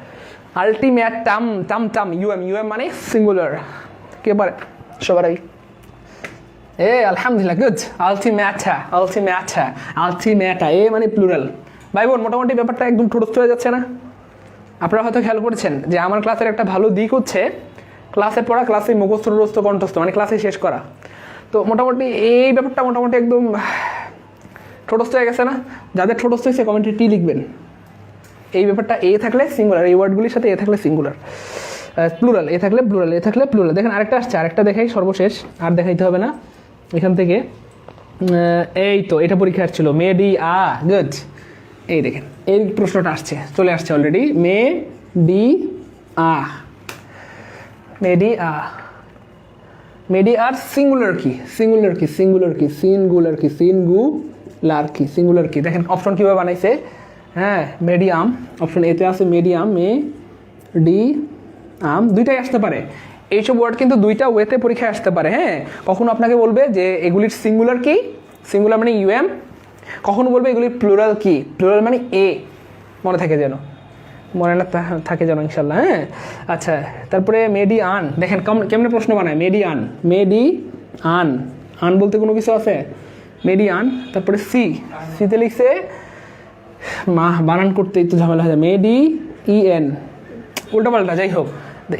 আলটিমেটাম, টাম টাম, ইউএম, ইউএম মানে সিঙ্গুলার। কে পারে সবার আগে? আলহামদুলিল্লাহ, গুড। আলটিমেটা, আলটিমেটা, আলটিমেটা, এ মানে প্লুরাল। ভাই বোন, মোটামুটি ব্যাপারটা একদম ঠোঁটস্থ হয়ে যাচ্ছে না? আপনারা হয়তো খেয়াল করেছেন যে আমার ক্লাসের একটা ভালো দিক হচ্ছে ক্লাসে পড়া, ক্লাসে মুখস্থ টুখস্থ কণ্ঠস্থ, মানে ক্লাসে শেষ করা। তো মোটামুটি এই ব্যাপারটা মোটামুটি একদম ঠোঁটস্থ হয়ে গেছে না? যাদের ঠোঁটস্থ হয়েছে কমেন্টে টি লিখবেন। এই ব্যাপারটা এ থাকলে সিঙ্গুলার, এই ওয়ার্ডগুলির সাথে এ থাকলে সিঙ্গুলার, প্লুরাল এ থাকলে প্লুরাল, এ থাকলে প্লুরাল। দেখেন আরেকটা আসছে, আরেকটা দেখাই সর্বশেষ, আর দেখাইতে হবে না এখান থেকে। এই তো এটা পরীক্ষা আসছিল, মে ডি আ, গুড। এই দেখেন এই প্রশ্নটা আসছে, চলে আসছে অলরেডি। মে ডি আ, মে ডি আ, মে ডি আর সিঙ্গুলার কি? সিঙ্গুলার কি? সিঙ্গুলার কি? সিঙ্গুলার কি? সিঙ্গুলার কি? সিঙ্গুলার কি? দেখেন অপশন কীভাবে বানাইছে। হ্যাঁ, মেডিয়াম, অপশন এতে আছে মেডিয়াম, মে ডি আম, দুইটাই আসতে পারে। এইসব ওয়ার্ড কিন্তু দুইটা ওয়েতে পরীক্ষায় আসতে পারে। হ্যাঁ, কখনো আপনাকে বলবে যে এগুলির সিঙ্গুলার কি, সিঙ্গুলার মানে ইউএম, কখনো বলবে এগুলির প্লুরাল কি, প্লুরাল মানে এ। মনে থাকে যেন, মনে না থাকে যেন ইনশাল্লাহ। হ্যাঁ, আচ্ছা, তারপরে মেডি আন, দেখেন কেমনে প্রশ্ন বানায়। মেডি আন, মেডি আন, আন বলতে কোনো কিছু আছে? মেডি আন। তারপরে সি, সিতে লিখছে বানান করতে একটু ঝামেলা হয়ে যায়, মেডি ইএন, উল্টাপাল্টা, যাই হোক।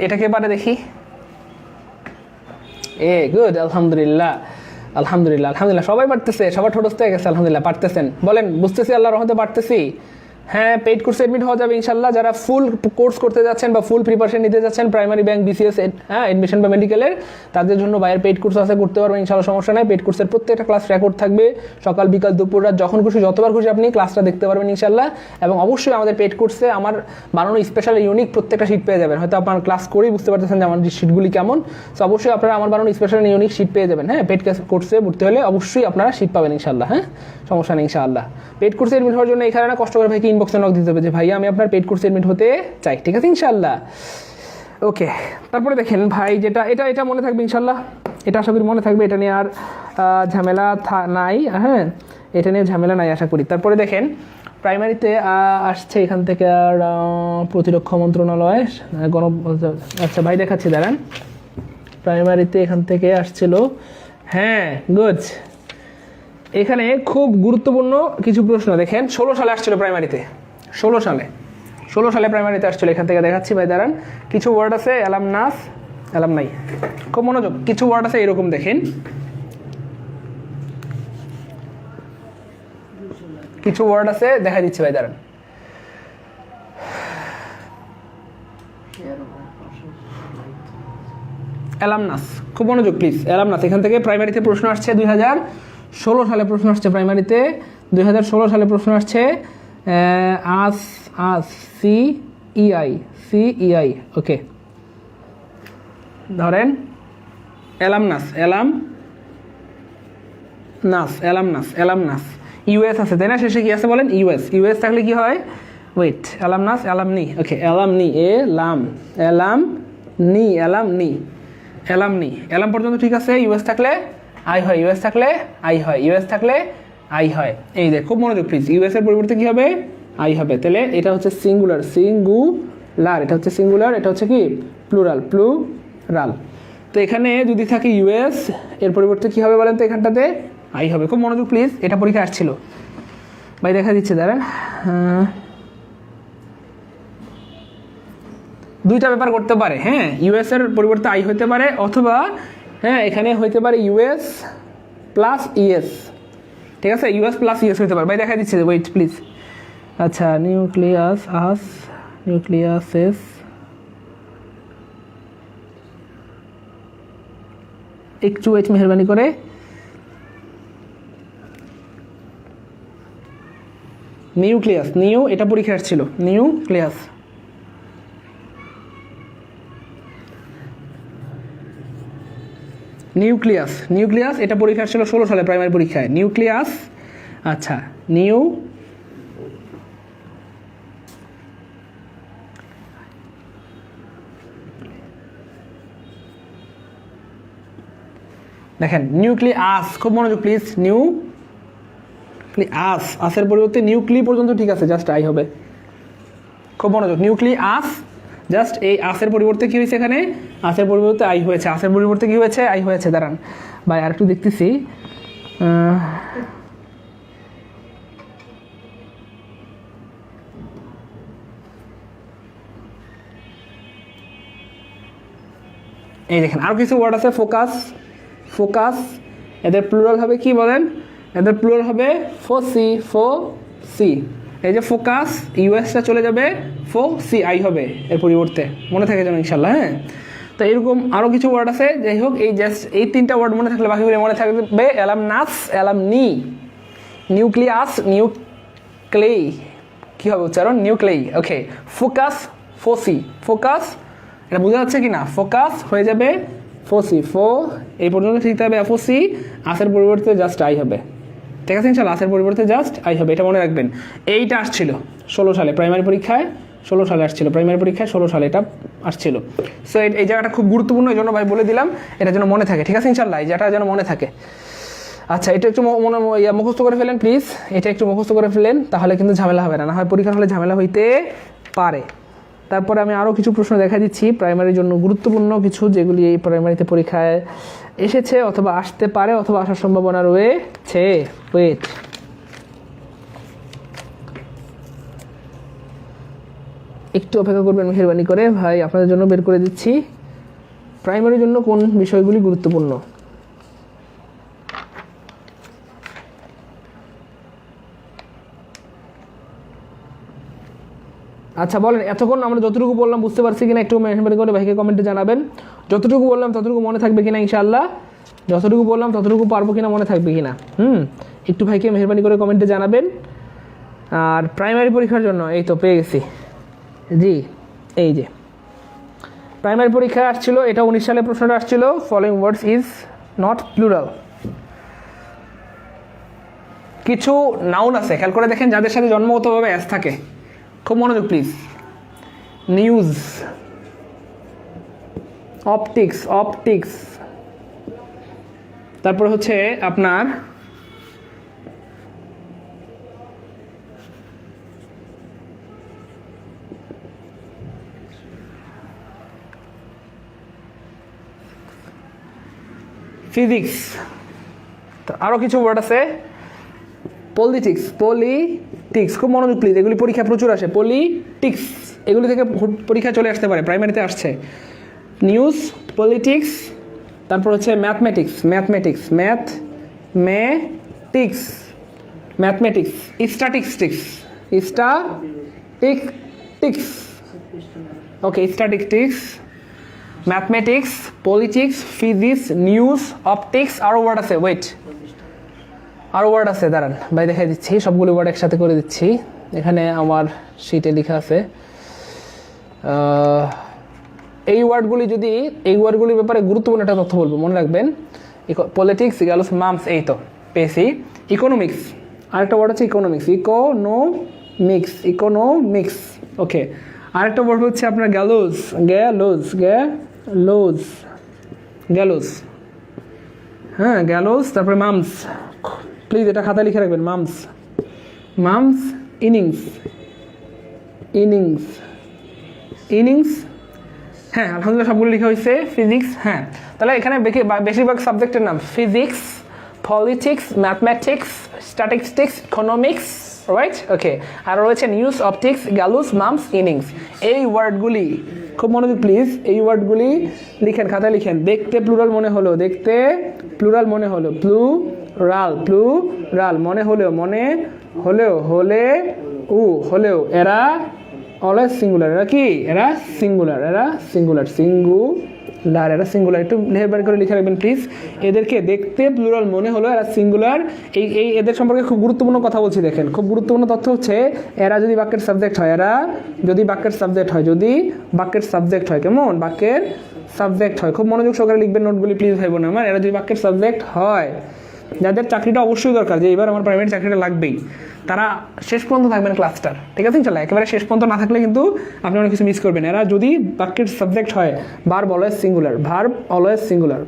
এটাকে পারে দেখি। গুড, আলহামদুলিল্লাহ, আলহামদুলিল্লাহ, আলহামদুলিল্লাহ, সবাই পারতেছে, সবার ঠোঁটস্থ হয়ে গেছে, আলহামদুলিল্লাহ, পারতেছেন। বলেন বুঝতেছি, আল্লাহর রহমতে পারতেছি। হ্যাঁ, পেইড কোর্সে এডমিট হওয়া যাবে ইনশাল্লাহ। যারা ফুল কোর্স করতে যাচ্ছেন বা ফুল প্রিপারেশন নিতে যাচ্ছেন, প্রাইমারি ব্যাংক, বিসিএস, হ্যাঁ, এডমিশন বা মেডিকেলের, তাদের জন্য বাইরের পেইড কোর্স আছে, করতে পারবেন ইনশাল্লাহ, সমস্যা নাই। পেইড কোর্সের প্রত্যেকটা ক্লাস রেকর্ড থাকবে, সকাল বিকাল দুপুর রাত যখন খুশি যতবার খুশি আপনি ক্লাসটা দেখতে পারবেন ইনশাল্লাহ। এবং অবশ্যই আমাদের পেইড কোর্সে আমার বানানো স্পেশাল ইউনিক প্রত্যেকটা শিট পেয়ে যাবেন। হয়তো আপনার ক্লাস করেই বুঝতে পারতেছেন যে আমার শিটগুলি কেমন। তো অবশ্যই আপনারা আমার বানানো স্পেশাল ইউনিক শিট পেয়ে যাবেন। হ্যাঁ, পেইড কোর্সে ভর্তি হলে অবশ্যই আপনারা শিট পাবেন ইনশাল্লাহ। হ্যাঁ, সমস্যা নেই ইনশাআল্লাহ। পেইড কোর্সে এডমিট হওয়ার জন্য এখানে না কষ্ট করে ভাইকে ইনবক্সে নক দিতে হবে যে ভাইয়া আমি আপনার পেইড কোর্সে এডমিট হতে চাই, ঠিক আছে ইনশাআল্লাহ। ওকে, তারপরে দেখেন ভাই, যেটা এটা মনে থাকবে ইনশাআল্লাহ, এটা আশা করি মনে থাকবে, এটা নিয়ে আর ঝামেলা নাই। হ্যাঁ, এটা নিয়ে ঝামেলা নাই আশা করি। তারপরে দেখেন প্রাইমারিতে আসছে এখান থেকে আর প্রতিরক্ষা মন্ত্রণালয়, আচ্ছা ভাই দেখাচ্ছি, দাঁড়ান। প্রাইমারিতে এখান থেকে আসছিল, হ্যাঁ, গুড। এখানে খুব গুরুত্বপূর্ণ কিছু প্রশ্ন দেখেন, 16 সালে আসছিল প্রাইমারিতে, 16 সালে প্রাইমারিতে আসছিল। এখান থেকে দেখাচ্ছি ভাই, দাঁড়ান। কিছু ওয়ার্ড আছে, অ্যালামনাস, অ্যালামনাই, খুব মনোযোগ। কিছু ওয়ার্ড আছে এরকম, দেখেন কিছু ওয়ার্ড আছে, দেখা দিচ্ছে ভাই, দাঁড়ান। অ্যালামনাস, খুব মনোযোগ প্লিজ। অ্যালামনাস, এখান থেকে প্রাইমারিতে প্রশ্ন আসছে, 2016 সালে প্রশ্ন আসছে প্রাইমারিতে, 2016 সালে প্রশ্ন আসছে। সিইআই, ওকে, ধরেন অ্যালামনাস, অ্যালামনাস, ইউএস আছে তাই না, শেষে কি আছে বলেন? ইউএস থাকলে কি হয়? ওয়েট, অ্যালামনাস, অ্যালামনি, ওকে, অ্যালামনি, অ্যালাম পর্যন্ত ঠিক আছে। ইউএস থাকলে আই হয়, ইউএস থাকলে আই হয়, ইউএস থাকলে আই হয়। এই দেখ, খুব মনোযোগ প্লিজ। ইউএস এর পরিবর্তে কি হবে? আই হবে। তাহলে এটা হচ্ছে সিঙ্গুলার, এটা হচ্ছে সিঙ্গুলার, এটা হচ্ছে কি প্লুরাল। তো এখানে যদি থাকে ইউএস, এর পরিবর্তে কি হবে বলেন তো? এখানটাতে আই হবে। খুব মনোযোগ প্লিজ, এটা পরীক্ষা আসছিল ভাই, দেখা দিচ্ছে, দাঁড়ান। দুইটা ব্যাপার করতে পারে। হ্যাঁ, ইউএস এর পরিবর্তে আই হতে পারে, অথবা হ্যাঁ এখানে হইতে পারে ইউএস প্লাস ইএস, ঠিক আছে, ইউএস প্লাস ইএস হতে পারে। ভাই দেখা দিচ্ছে, ওয়েট প্লিজ। আচ্ছা, নিউক্লিয়াসেস, একটু ওয়েট মেহরবানি করে। নিউক্লিয়াস, এটা পরীক্ষা আসছিল, নিউক্লিয়াস এটা পরীক্ষা ছিল 16 সালে প্রাইমারি পরীক্ষায়। নিউক্লিয়াস, আচ্ছা, দেখেন নিউক্লিয়াস, খুব মনোযোগ প্লিজ। নিউক্লিয়াস, আসের পরিবর্তে নিউক্লি পর্যন্ত ঠিক আছে, জাস্ট আই হবে। খুব মনোযোগ, নিউক্লিয়াস, জাস্ট এই আসের পরিবর্তে কি হয়েছে এখানে, আসের পরিবর্তে আই হয়েছে, আসের পরিবর্তে কি হয়েছে, আই হয়েছে। দাঁড়ান ভাই আর একটু দেখতেছি। এই দেখেন আরো কিছু ওয়ার্ড আছে, ফোকাস, এদের প্লুরাল হবে কি বলেন, এদের প্লুরাল হবে ফোসি। এই যে ফোকাস, ইউএসটা চলে যাবে, আই হবে এর পরিবর্তে, মনে থাকে যেন ইনশাল্লাহ। হ্যাঁ, তো এরকম আরো কিছু ওয়ার্ড আছে। যাই হোক, এই জাস্ট এই 3টা ওয়ার্ড মনে থাকলে বাকিগুলো মনে থাকবে। অ্যালামনাস, অ্যালামনি, নিউক্লিয়াস, নিউক্লেই, কি হবে উচ্চারণ, নিউক্লেই। ওকে, ফোকাস, ফোকাস, এটা বোঝা যাচ্ছে কি না, ফোকাস হয়ে যাবে ফোসি, এই পর্যন্ত ঠিক হবে, ফোসি, আসের পরিবর্তে জাস্ট আই হবে। ঠিক আছে ইনশাল্লাহ, আসের পরিবর্তে জাস্ট আই হবে, এটা মনে রাখবেন। এইটা আসছিল 16 সালে প্রাইমারি পরীক্ষায়, 16 সালে আসছিল প্রাইমারি পরীক্ষায়, 16 সালে এটা আসছিল। সো এই জায়গাটা খুব গুরুত্বপূর্ণ, এই জন্য ভাই বলে দিলাম, এটা যেন মনে থাকে। ঠিক আছে ইনশাল্লাহ, এই জায়গাটা যেন মনে থাকে। আচ্ছা, এটা একটু মুখস্থ করে ফেলেন প্লিজ, এটা একটু মুখস্থ করে ফেলেন, তাহলে কিন্তু ঝামেলা হবে না, না হয় পরীক্ষার হলে ঝামেলা হইতে পারে। তারপরে আমি আরও কিছু প্রশ্ন দেখা দিচ্ছি প্রাইমারির জন্য গুরুত্বপূর্ণ কিছু, যেগুলি এই প্রাইমারিতে পরীক্ষায় এসেছে অথবা আসতে পারে অথবা আসার সম্ভাবনা রয়েছে। ওয়েট, একটু অপেক্ষা করবেন মেহেরবানি করে ভাই, আপনাদের জন্য বের করে দিচ্ছি প্রাইমারির জন্য কোন বিষয়গুলি গুরুত্বপূর্ণ। আচ্ছা বলেন, এতক্ষণ আমরা যতটুকু বললাম বুঝতে পারছি কিনা, একটু মেহেরবানি করে ভাইকে কমেন্টে জানাবেন। যতটুকু বললাম ততটুকু মনে থাকবে কিনা ইনশাআল্লাহ, যতটুকু বললাম ততটুকু পারবো কিনা, মনে থাকবে কিনা। একটু ভাইকে মেহেরবানি করে কমেন্টে জানাবেন। আর প্রাইমারি পরীক্ষার জন্য এই তো পেয়ে গেছি, জি এই যে প্রাইমারি পরীক্ষা আসছিল, এটা 19 সালে প্রশ্নটা আসছিল, following words is not plural. কিছু নাউন আছে, খেয়াল করে দেখেন, যাদের সাথে জন্মগতভাবে অ্যাস থাকে। খুব মনোযোগ প্লিজ। নিউজ, অপটিক্স, তারপর হচ্ছে আপনার ফিজিক্স, আরো কিছু ওয়ার্ড আছে, পলিটিক্স, খুব মনোযোগ প্লিজ, এগুলি পরীক্ষা প্রচুর আসে। পলিটিক্স, এগুলি থেকে পরীক্ষা চলে আসতে পারে, প্রাইমারিতে আসছে। নিউজ, পলিটিক্স, তারপর হচ্ছে mathematics, statistics, okay, statistics, mathematics, politics, physics, news, optics, আরও ওয়ার্ড আছে। ওয়েট, আরও ওয়ার্ড আছে, দাঁড়ান ভাই দেখাই দিচ্ছি, সবগুলো ওয়ার্ড একসাথে করে দিচ্ছি। এখানে আমার শিটে লেখা আছে। এই ওয়ার্ডগুলির ব্যাপারে গুরুত্বপূর্ণ একটা তথ্য বলবো, মনে রাখবেন। পলিটিক্স, গেল মামস, এই তো পেয়েছি। ইকোনমিক্স, আরেকটা ওয়ার্ড আছে ইকোনমিক্স, ওকে। আরেকটা ওয়ার্ড হচ্ছে আপনার গ্যালোজ, হ্যাঁ গ্যালোজ, তারপরে মামস, প্লিজ এটা খাতায় লিখে রাখবেন, মামস, ইনিংস, হ্যাঁ আলহামদুলিল্লাহ সবগুলো লেখা হয়েছে। ফিজিক্স, হ্যাঁ তাহলে এখানে বেশিরভাগ সাবজেক্টের নাম physics, politics, mathematics, statistics, economics, right, okay. আর রয়েছে news, optics, gallows, mumps, innings. এই ওয়ার্ডগুলি খুব মনোযোগ প্লিজ, এই ওয়ার্ডগুলি লিখেন, খাতায় লিখেন। দেখতে প্লুরাল মনে হলো, প্লুরাল মনে হলেও এরা অলওয়েজ সিঙ্গুলার, এরা সিঙ্গুলার, একটু লেবার করে লিখে রাখবেন প্লিজ। এদেরকে দেখতে প্লুরাল মনে হলো, এরা সিঙ্গুলার। এদের সম্পর্কে খুব গুরুত্বপূর্ণ কথা বলছি, দেখেন খুব গুরুত্বপূর্ণ তথ্য হচ্ছে, এরা যদি বাক্যের সাবজেক্ট হয়, কেমন বাক্যের সাবজেক্ট হয়, খুব মনোযোগ সহকারে লিখবেন নোটগুলি প্লিজ ভাই বোন আমার। এরা যদি বাক্যের সাবজেক্ট হয়, যাদের চাকরিটা অবশ্যই দরকার, যে এবার আমার প্রাইমারি চাকরিটা লাগবেই, তারা শেষ পর্যন্ত থাকবেন ক্লাসটার, ঠিক আছে ইনশাআল্লাহ। একেবারে শেষ পর্যন্ত না থাকলে কিন্তু আপনি অনেক কিছু মিস করবেন। এরা যদি বাক্যের সাবজেক্ট হয়, ভার্ব অলওয়েজ সিঙ্গুলার,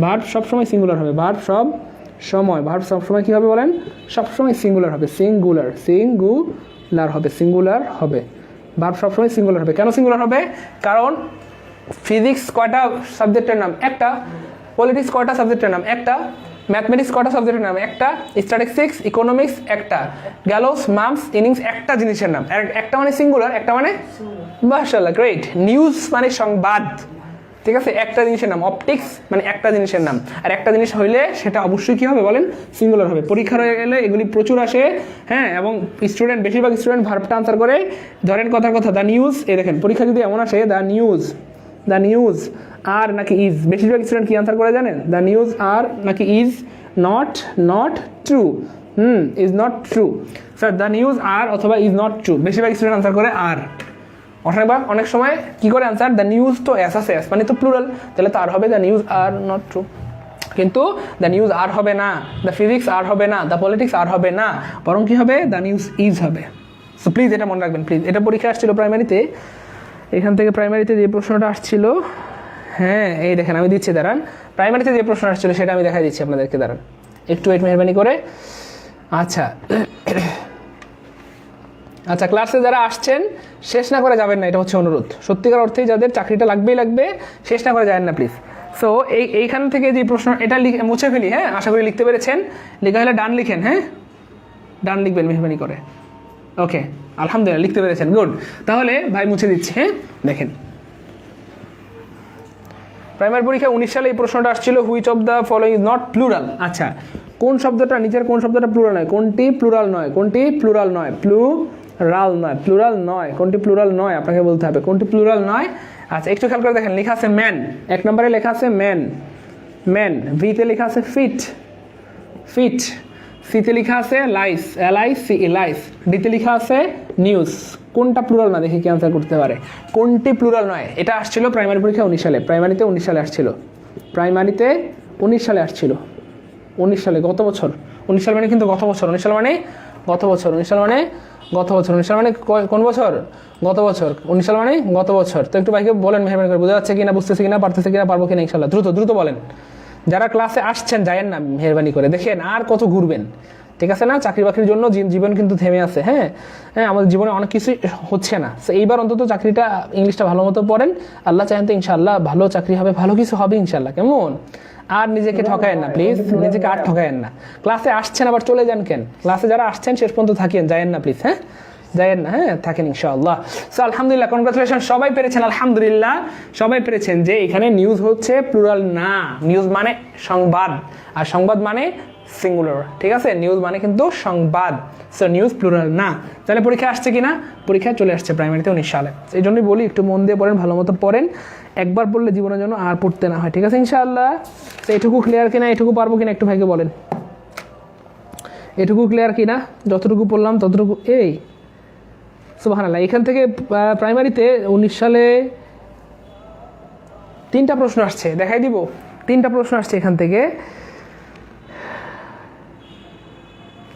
ভার্ব সবসময় সিঙ্গুলার হবে, ভার্ব সব সময় কী হবে বলেন, সবসময় সিঙ্গুলার হবে, সিঙ্গুলার হবে, ভার্ব সবসময় সিঙ্গুলার হবে। কেন সিঙ্গুলার হবে? কারণ ফিজিক্স কয়টা সাবজেক্টের নাম? একটা। পলিটিক্স কয়টা সাবজেক্টের নাম? একটা। ম্যাথমেটিক্স কয়টা সাবজেক্টের নাম? একটা। স্ট্যাটিস্টিক্স, ইকোনমিক্স একটা। গ্যালোস, মামস, ইনিংস একটা জিনিসের নাম, একটা মানে সিঙ্গুলার, একটা মানে মাশাআল্লাহ গ্রেট। নিউজ মানে সংবাদ, ঠিক আছে, একটা জিনিসের নাম। অপটিক্স মানে একটা জিনিসের নাম, আর একটা জিনিস হইলে সেটা অবশ্যই কী হবে বলেন, সিঙ্গুলার হবে। পরীক্ষা হয়ে গেলে এগুলি প্রচুর আসে, হ্যাঁ, এবং বেশিরভাগ স্টুডেন্ট ভার্বটা আনসার করে। ধরেন কথার কথা দ্য নিউজ, এই দেখেন পরীক্ষা যদি এমন আসে দ্য নিউজ আর নাকি ইজ, বেশিরভাগ স্টুডেন্ট কি আনসার করে জানেন? দ্য নিউজ আর নাকি is not true, is not true. Sir the news are অথবা ইজ নট ট্রু, বেশিরভাগ স্টুডেন্ট আনসার করে আর। অনেক সময় কি করে আনসার, দ্য নিউজ তো এস আছে, এস মানে তো প্লুরাল, তাহলে তো আর হবে the news are not true. কিন্তু দ্য নিউজ আর হবে না, দ্য ফিজিক্স আর হবে না, দ্য পলিটিক্স আর হবে না, বরং কি হবে, দ্য নিউজ ইজ হবে। সো প্লিজ এটা মনে রাখবেন, প্লিজ। এটা পরীক্ষা আসছিল প্রাইমারিতে, এখান থেকে প্রাইমারিতে যে প্রশ্নটা আসছিল, হ্যাঁ এই দেখেন আমি দিচ্ছি, দাঁড়ান, প্রাইমারিতে যে প্রশ্ন আসছিল সেটা আমি দেখাই দিচ্ছি আপনাদেরকে, দাঁড়ান একটু ওয়েট মেহরবানি করে। আচ্ছা ক্লাসে যারা আসছেন শেষ না করে যাবেন না, এটা হচ্ছে অনুরোধ। সত্যিকার অর্থেই যাদের চাকরিটা লাগবে, শেষ না করে যাবেন না প্লিজ। সো এইখান থেকে যে প্রশ্ন, এটা মুছে ফেলি, হ্যাঁ, আশা করি লিখতে পেরেছেন। লেখা হলে ডান লিখেন, হ্যাঁ ডান লিখবেন মেহরবানি করে। ওকে আলহামদুলিল্লাহ লিখতে পেরেছেন, গুড। তাহলে ভাই মুছে দিচ্ছি, হ্যাঁ দেখেন প্রাইমারি পরীক্ষা 19 সালে এই প্রশ্নটা আসছিল, which of the following is not plural. আচ্ছা কোন শব্দটা নিচের কোন শব্দটা প্লুরাল নয়, কোনটি প্লুরাল নয়, কোনটি প্লুরাল নয়, কোনটি প্লুরাল নয়, আপনাকে বলতে হবে কোনটি প্লুরাল নয়। আচ্ছা একটু খেয়াল করে দেখেন, লেখা আছে ম্যান, 1 নম্বরে লেখা আছে ম্যান, ভিতে লেখা আছে ফিট, সিতে লেখা আছে লাইস, লাইস, ডিতে লেখা আছে নিউজ। কোনটা প্লুরাল না দেখি কি আনসার করতে পারে, কোনটি প্লুরাল নয়। এটা আসছিল প্রাইমারি পরীক্ষা 19 সালে, প্রাইমারিতে 19 সালে আসছিল, 19 সালে গত বছর। 19 সাল মানে কিন্তু গত বছর, 19 সাল মানে কোন বছর, 19 সাল মানে গত বছর। তো একটু ভাইকে বলেন মেহরবানি করে, বোঝা যাচ্ছে কিনা, বুঝতেছে কিনা, পারতেছে কিনা, পারবো কিনা ইনশাল্লাহ। দ্রুত বলেন। যারা ক্লাসে আসছেন যায়েন না মেহরবানি করে, দেখেন আর কত ঘুরবেন, ঠিক আছে না? চাকরি বাকরির জন্য জীবন কিন্তু থেমে আছে, হ্যাঁ আমাদের জীবনে অনেক কিছুই হচ্ছে না। এইবার অন্তত চাকরিটা, ইংলিশটা ভালো মতো পড়েন, আল্লাহ চাহেন তো ইনশাল্লাহ ভালো চাকরি হবে, ভালো কিছু হবে ইনশাল্লাহ, কেমন? আর নিজেকে ঠকায়েন না প্লিজ, নিজেকে আর ঠকায়েন না। ক্লাসে আসছেন আবার চলে যান কেন? ক্লাসে যারা আসছেন শেষ পর্যন্ত থাকেন, যায়েন না প্লিজ, হ্যাঁ যায়েন না, হ্যাঁ থাকেন ইনশাআল্লাহ। সো আলহামদুলিল্লাহ, কনগ্রাচুলেশন, সবাই পেরেছেন, আলহামদুলিল্লাহ সবাই পেরেছেন যে এখানে নিউজ হচ্ছে প্লুরাল না। নিউজ মানে সংবাদ, আর সংবাদ মানে সিঙ্গুলার, ঠিক আছে? নিউজ মানে কিন্তু সংবাদ, সো নিউজ প্লুরাল না। তাহলে পরীক্ষা আসছে কিনা? পরীক্ষায় চলে আসছে প্রাইমারিতে 19 সালে। এই জন্যই বলি একটু মন দিয়ে পড়েন, ভালো মতো পড়েন, একবার পড়লে জীবনের জন্য আর পড়তে না হয়, ঠিক আছে ইনশাআল্লাহ? তো এটুকু ক্লিয়ার কিনা, এটুকু পারবো কিনা একটু ভাইকে বলেন, এটুকু ক্লিয়ার কিনা? যতটুকু পড়লাম ততটুকু, এই সুবহানাল্লাহ। এখান থেকে প্রাইমারিতে 19 সালে 3টা প্রশ্ন আসছে, দেখাই দিব, 3টা প্রশ্ন আসছে এখান থেকে,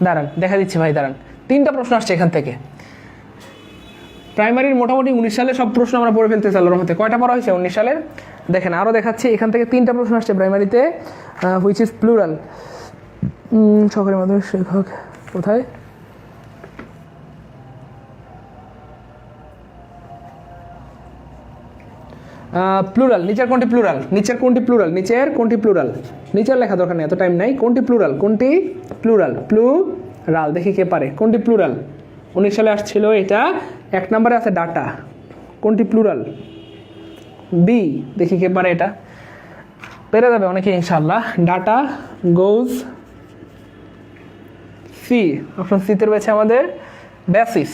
দাঁড়ান দেখা দিচ্ছি ভাই, দাঁড়ান। 3টা প্রশ্ন আসছে এখান থেকে প্রাইমারির। মোটামুটি 19 সালে সব প্রশ্ন আমরা পড়ে ফেলতেছি আল্লাহর রহমতে। কয়টা পড়া হয়েছে 19 সালের? দেখেন আরও দেখাচ্ছি, এখান থেকে 3টা প্রশ্ন আসছে প্রাইমারিতে, হুইচ ইজ প্লুরাল। সরকারি মাধ্যমিক শিক্ষক কোথায়? প্লুরাল, নিচের কোনটি প্লুরাল, নিচের লেখা দরকার নেই, এত টাইম নাই। কোনটি প্লুরাল, প্লুরাল দেখি কে পারে, কোনটি প্লুরাল? 19 সালে আসছিল এটা। 1 নম্বরে আছে ডাটা, কোনটি প্লুরাল? বি, দেখি কে পারে এটা, পেরে যাবে অনেকে ইনশাআল্লাহ। ডাটা গোজ সি, অপশন সিতে রয়েছে আমাদের বেসিস,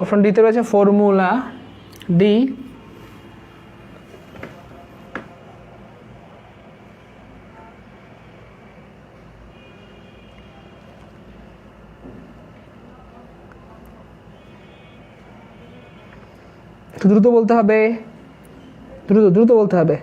অপশন ডিতে রয়েছে ফর্মুলা, ডি। একটু দ্রুত বলতে হবে, দ্রুত বলতে হবে।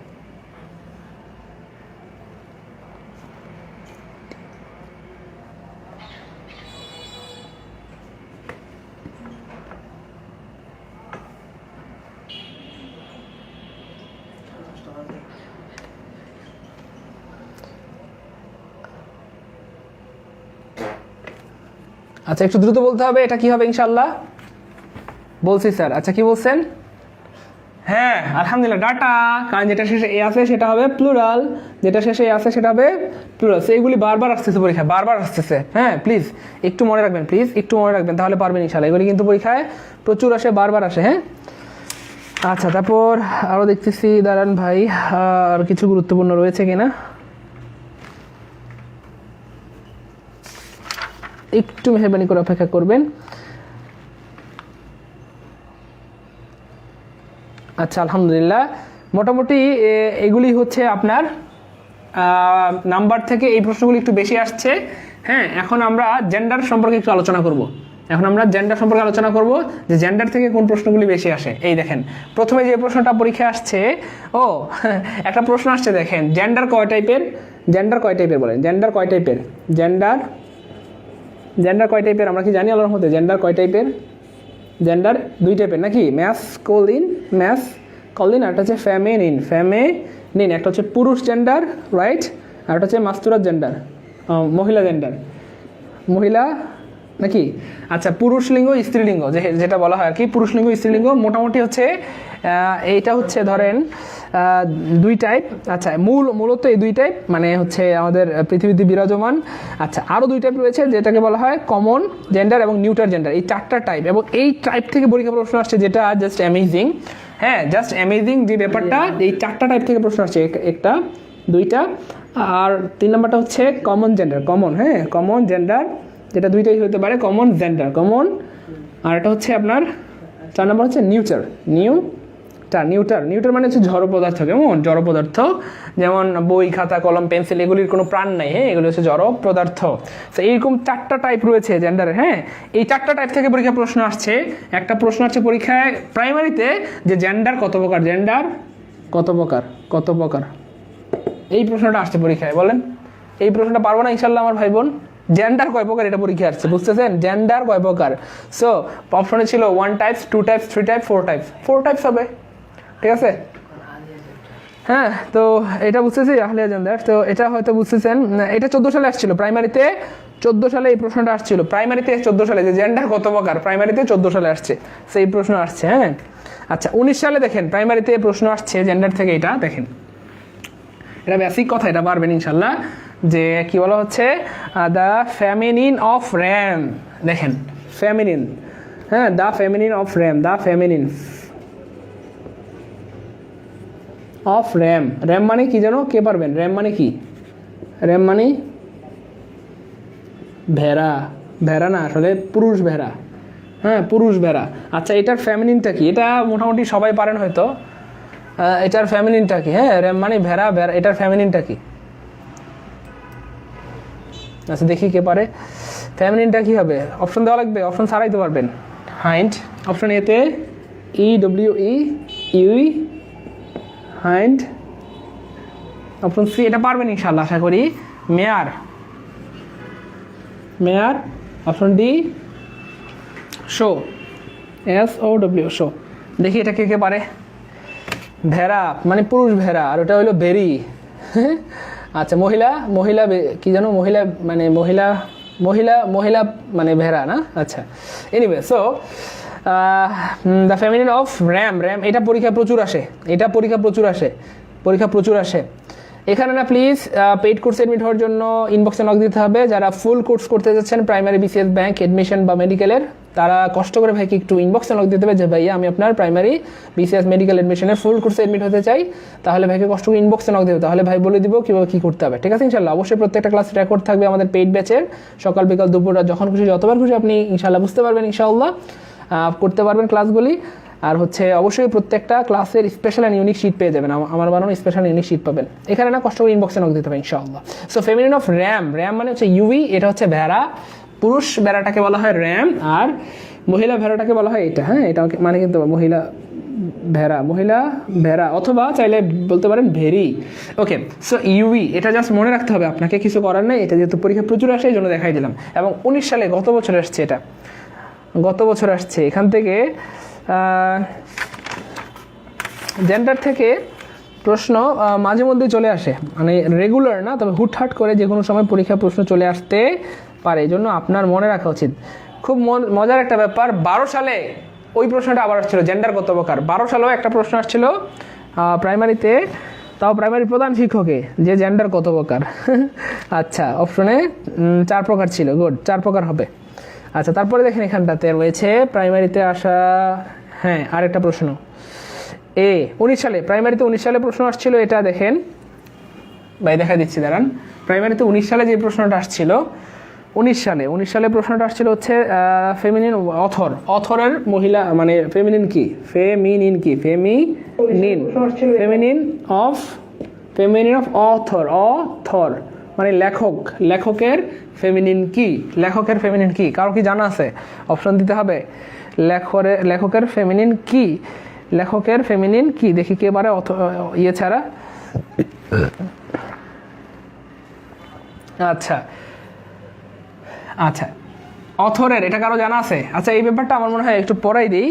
আচ্ছা একটু দ্রুত বলতে হবে, এটা কি হবে ইনশাআল্লাহ? বলছি স্যার। আচ্ছা কি বলছেন? হ্যাঁ আলহামদুলিল্লাহ, ডাটা। কারণ যেটা শেষে এ আছে সেটা হবে প্লুরাল, যেটা শেষে এ আছে সেটা হবে প্লুরাল। সো এইগুলি বারবার আসতেছে পরীক্ষায়, বারবার আসতেছে। হ্যাঁ প্লিজ একটু মনে রাখবেন, প্লিজ একটু মনে রাখবেন, তাহলে পারবেন ইনশাআল্লাহ। এগুলি কিন্তু পরীক্ষায় প্রচুর আসে, বারবার আসে। হ্যাঁ আচ্ছা, তারপর আরও দেখতেছি, দাঁড়ান ভাই, আর কিছু গুরুত্বপূর্ণ রয়েছে কিনা একটু মেহরবানি করে অপেক্ষা করবেন। আচ্ছা আলহামদুলিল্লাহ, মোটামুটি এগুলি হচ্ছে আপনার নাম্বার থেকে এই প্রশ্নগুলি একটু বেশি আসছে। হ্যাঁ এখন আমরা জেন্ডার সম্পর্কে একটু আলোচনা করব। এখন আমরা জেন্ডার সম্পর্কে আলোচনা করব যে জেন্ডার থেকে কোন প্রশ্নগুলি বেশি আসে। এই দেখেন প্রথমে যে প্রশ্নটা পরীক্ষায় আসছে, ও একটা প্রশ্ন আসছে, দেখেন জেন্ডার কয় টাইপের? জেন্ডার কয় টাইপের বলেন? জেন্ডার কয় টাইপের? জেন্ডার কয় টাইপের আমরা কি জানি আল্লাহর মধ্যে? জেন্ডার কয় টাইপের? জেন্ডার 2 টাইপের নাকি? ম্যাসকলিন আর একটা হচ্ছে ফেমিনিন। একটা হচ্ছে পুরুষ জেন্ডার, রাইট, আর একটা হচ্ছে মাস্তুরাত জেন্ডার, মহিলা জেন্ডার, মহিলা নাকি? আচ্ছা পুরুষ লিঙ্গ স্ত্রীলিঙ্গ যেটা বলা হয় আর কি, পুরুষ লিঙ্গ স্ত্রীলিঙ্গ মোটামুটি হচ্ছে এইটা হচ্ছে ধরেন 2 টাইপ। আচ্ছা মূলত এই 2 টাইপ মানে হচ্ছে আমাদের পৃথিবীতে বিরাজমান। আচ্ছা আরও 2 টাইপ রয়েছে যেটাকে বলা হয় কমন জেন্ডার এবং নিউট্রাল জেন্ডার, এই 4টা টাইপ। এবং এই টাইপ থেকে পরীক্ষা প্রশ্ন আসছে যেটা জাস্ট অ্যামেজিং। হ্যাঁ জাস্ট অ্যামেজিং যে ব্যাপারটা, এই 4টা টাইপ থেকে প্রশ্ন আসছে, একটা 2টা আর 3 নম্বরটা হচ্ছে কমন জেন্ডার, কমন জেন্ডার, যেটা 2টাই হতে পারে, কমন জেন্ডার কমন। আর এটা হচ্ছে আপনার 4 নম্বর হচ্ছে নিউটার মানে হচ্ছে জড় পদার্থ। কেমন? জড় পদার্থ, যেমন বই খাতা কলম পেন্সিল এগুলির কোনো প্রাণ নাই। হ্যাঁ এগুলি হচ্ছে জড় পদার্থ। তো এইরকম 4টা টাইপ রয়েছে জেন্ডারের। হ্যাঁ এই 4টা টাইপ থেকে পরীক্ষা প্রশ্ন আসছে। একটা প্রশ্ন আসছে পরীক্ষায় প্রাইমারিতে যে জেন্ডার কত প্রকার, জেন্ডার কত প্রকার, এই প্রশ্নটা আসছে পরীক্ষায়। বলেন এই প্রশ্নটা পারবো না ইনশাল্লাহ আমার ভাই বোন? জেন্ডার কয় প্রকার এটা পরীক্ষা আসছে, বুঝতেছেন? জেন্ডার কয় প্রকার? সো অপশনে ছিল 1 টাইপস 2 টাইপস 3 টাইপস 4 টাইপস হবে, ঠিক আছে? হ্যাঁ তো এটা বুঝতেছি আহলিয়া জেন্ডার। তো এটা হয়তো বুঝতেছেন, এটা 14 সালে আসছিল প্রাইমারিতে, 14 সালে এই প্রশ্নটা আসছিল প্রাইমারিতে, 14 সালে যে জেন্ডার কত প্রকার প্রাইমারিতে 14 সালে আসছে, সেই প্রশ্ন আসছে। হ্যাঁ আচ্ছা 19 সালে দেখেন প্রাইমারিতে প্রশ্ন আসছে জেন্ডার থেকে, এটা দেখেন, এটা বেসিক কথা, এটা পারবেন ইনশাল্লাহ। যে কি বলা হচ্ছে, দ্য ফেমিনিন অফ র্যাম। দেখেন ফেমিনিন, হ্যাঁ the feminine of RAM, the feminine of RAM. RAM মানে কি জানো? কে পারবেন? র্যাম মানে কি? র্যাম মানে ভেড়া, ভেড়া না আসলে পুরুষ ভেড়া। হ্যাঁ পুরুষ ভেড়া। আচ্ছা এটার ফেমিনিনটা কি? এটা মোটামুটি সবাই পারেন হয়তো। এটার ফেমিনিনটা কি? হ্যাঁ র্যাম মানে ভেড়া, এটার ফেমিনিনটা কি? আচ্ছা দেখি কে পারে। ফেমিনিনটা কি হবে? অপশন দেওয়া লাগবে, অপশন ছাড়াই তো পারবেন। হাইন্ড, অপশন এতে EWE হাইন্ড। অপশন সি, এটা পারবেন ইনশাল্লাহ আশা করি, mare. Option D sow, SOW sow. দেখি এটা কে পারে। ভেড়া মানে পুরুষ ভেড়া, আর ওটা হলো বেরি। আচ্ছা মহিলা কি জানো? মহিলা মানে ভেড়া না? আচ্ছা anyway, so the feminine of RAM. এটা পরীক্ষা প্রচুর আসে। এখানে না প্লিজ পেইড কোর্স এডমিট হওয়ার জন্য ইনবক্সে নক দিতে হবে। যারা ফুল কোর্স করতে যাচ্ছেন প্রাইমারি BCS ব্যাংক এডমিশন বা মেডিকেলের, তারা কষ্ট করে ভাইকে একটু ইনবক্সে নক দিতে হবে যে ভাইয়া আমি আপনার প্রাইমারি BCS মেডিকেল এডমিশনের ফুল কোর্সে এডমিট হতে চাই। তাহলে ভাইকে কষ্ট করে ইনবক্সে নক দেবে, তাহলে ভাই বলে দিব কীভাবে কী করতে হবে, ঠিক আছে ইনশাল্লাহ। অবশ্যই প্রত্যেকটা ক্লাস রেকর্ড থাকবে আমাদের পেইড ব্যাচের, সকাল বিকাল দুপুর যখন খুশি যতবার খুশি আপনি ইনশাল্লাহ বুঝতে পারবেন, ইনশাআল্লাহ করতে পারবেন ক্লাসগুলি। আর হচ্ছে অবশ্যই প্রত্যেকটা ক্লাসের স্পেশাল অ্যান্ড ইউনিক শিট পেয়ে যাবেন, আমার বানানো স্পেশাল ইউনিক শিট পাবেন এখানে, না কষ্ট করে ইনবক্সে নক দিতে হবে ইনশাআল্লাহ। সো ফেমিনিন অফ র্যাম মানে হচ্ছে ইউই, এটা হচ্ছে ভেড়া, পুরুষ ভেড়াটাকে বলা হয় র্যাম, আর মহিলা ভেড়াটাকে বলা হয় এটা। হ্যাঁ এটা মানে কিন্তু মহিলা ভেড়া অথবা চাইলে বলতে পারেন ভেরি। ওকে সো ইউই, এটা জাস্ট মনে রাখতে হবে আপনাকে, কিছু করার নেই, এটা যেহেতু পরীক্ষা প্রচুর আসে এই জন্য দেখাই দিলাম। এবং 19 সালে গত বছর আসছে, এটা গত বছর আসছে। এখান থেকে জেন্ডার থেকে প্রশ্ন মাঝে মধ্যে চলে আসে, মানে রেগুলার না, তবে হুটহাট করে যে কোনো সময় পরীক্ষা প্রশ্ন চলে আসতে পারে, এই জন্য আপনার মনে রাখা উচিত। খুব মজার একটা ব্যাপার, 12 সালে ওই প্রশ্নটা আবার আসছিল, জেন্ডার কত প্রকার। 12 সালেও একটা প্রশ্ন আসছিল প্রাইমারিতে, তাও প্রাইমারি প্রধান শিক্ষকে, যে জেন্ডার কত প্রকার। আচ্ছা, অপশনে 4 প্রকার ছিল, গুড, 4 প্রকার হবে। আচ্ছা, তারপরে দেখেন এখানটাতে রয়েছে প্রাইমারিতে আসা, হ্যাঁ আরেকটা প্রশ্ন 19 সালে, প্রাইমারিতে 19 সালে প্রশ্ন আসছিল, এটা দেখেন ভাই দেখা দিচ্ছি দাঁড়ান। প্রাইমারিতে 19 সালে যে প্রশ্নটা আসছিল, 19 সালে প্রশ্নটা আসছিল হচ্ছে ফেমিনিন অথরের মহিলা মানে ফেমিনিন অফ অথর মানে লেখকের ফেমিনিন কি, কারো কি জানা আছে? অপশন দিতে হবে। লেখকের ফেমিনিন কি দেখি কে পারে ইয়ে ছাড়া। আচ্ছা অথরের এটা কারো জানা আছে? আচ্ছা, এই ব্যাপারটা আমার মনে হয় একটু পড়াই দিই।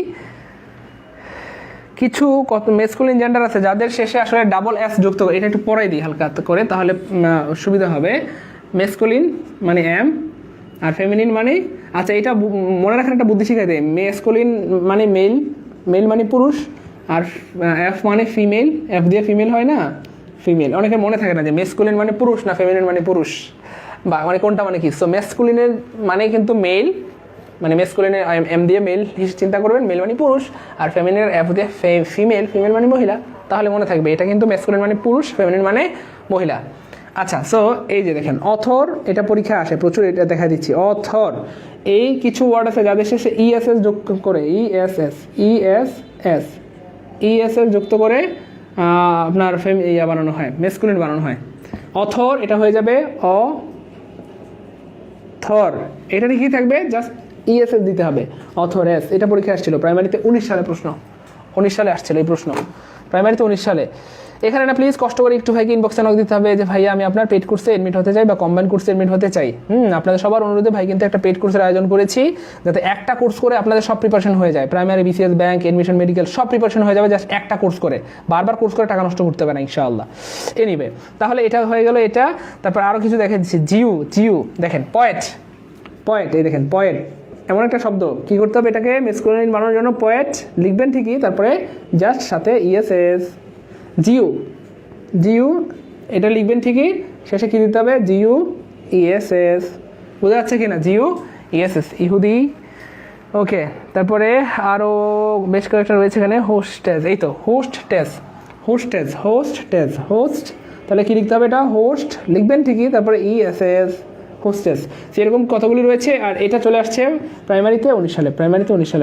কিছু মেসকুলিন জেন্ডার আছে যাদের শেষে আসলে ডাবল এস যুক্ত করে, এটা একটু পড়াই দিই হালকা করে, তাহলে সুবিধা হবে। মেসকুলিন মানে এম, আর ফেমিনিন মানে, আচ্ছা এটা মনে রাখার একটা বুদ্ধি শিখাই দেয়। মেসকুলিন মানে মেল মানে পুরুষ, আর এফ মানে ফিমেল, এফ দিয়ে ফিমেল হয় না, ফিমেল। অনেকের মনে থাকে না যে মেসকুলিন মানে পুরুষ না ফেমিনিন মানে পুরুষ, বা মানে কোনটা মানে কি। সো মেসকুলিনের মানে কিন্তু মেল, মানে মেসকুলিনের এম দিয়ে মেল চিন্তা করবেন, মেল মানে পুরুষ, আর ফেমিনিনের এফ দিয়ে ফিমেল মানে মহিলা, তাহলে মনে থাকবে এটা কিন্তু মেসকুলিন মানে পুরুষ, ফেমিনিন মানে মহিলা। আচ্ছা, সো এই যে দেখেন অথর, এটা পরীক্ষা আসে প্রচুর, এটা দেখা দিচ্ছি। অথর এই কিছু ওয়ার্ড আছে যাদের শেষে ইএসএস যুক্ত করে, ইএসএস যুক্ত করে আপনার ইয়া বানানো হয়, মেসকুলিন বানানো হয়। অথর এটা হয়ে যাবে অথর, এটা কি থাকবে, জাস্ট ইএসএস দিতে হবে, অথরেস। এটা পরীক্ষা আসছিল প্রাইমারিতে 19 সালে প্রশ্ন, 19 সালে আসছিল এই প্রশ্ন, প্রাইমারিতে 19 সালে। এখানে না প্লিজ কষ্ট করে একটু ভাইকে ইনবক্সে নক দিতে হবে যে ভাইয়া আমি আপনার পেড কোর্সে এডমিট হতে চাই বা কম্বাইন কোর্সে এডমিট হতে চাই। আপনাদের সবার অনুরোধে ভাই কিন্তু একটা পেড কোর্সের আয়োজন করেছি, যাতে একটা কোর্স করে আপনাদের সব প্রিপারেশন হয়ে যায়, primary, BCS, bank, admission, medical সব প্রিপারেশন হয়ে যাবে জাস্ট একটা কোর্স করে। বারবার কোর্স করে টাকা নষ্ট করতে হবে না ইনশাআল্লাহ। এনিওয়ে, তাহলে এটা হয়ে গেল এটা। তারপর আরও কিছু দেখে দিচ্ছি, জিউ দেখেন, পয়েট, এই দেখেন পয়েট এমন একটা শব্দ, কি করতে হবে, এটাকে মেসকুলিন বানানোর জন্য পয়েট লিখবেন ঠিকই, তারপরে জাস্ট সাথে ইএসএস। জিউ এটা লিখবেন ঠিকই, শেষে কি দিতে হবে, জিউ ইএসএস। বোঝা যাচ্ছে কিনা, জিউ ইএসএস, ইহুদি। ওকে, তারপরে আরও বেশ কয়েকটা রয়েছে এখানে, হোস্টেজ, এই তো হোস্ট, তাহলে কি লিখতে হবে, এটা হোস্ট লিখবেন ঠিকই, তারপরে ইএসএস, হোস্টেস। সেরকম কতগুলি রয়েছে। আর এটা চলে আসছে প্রাইমারিতে 19 সালে,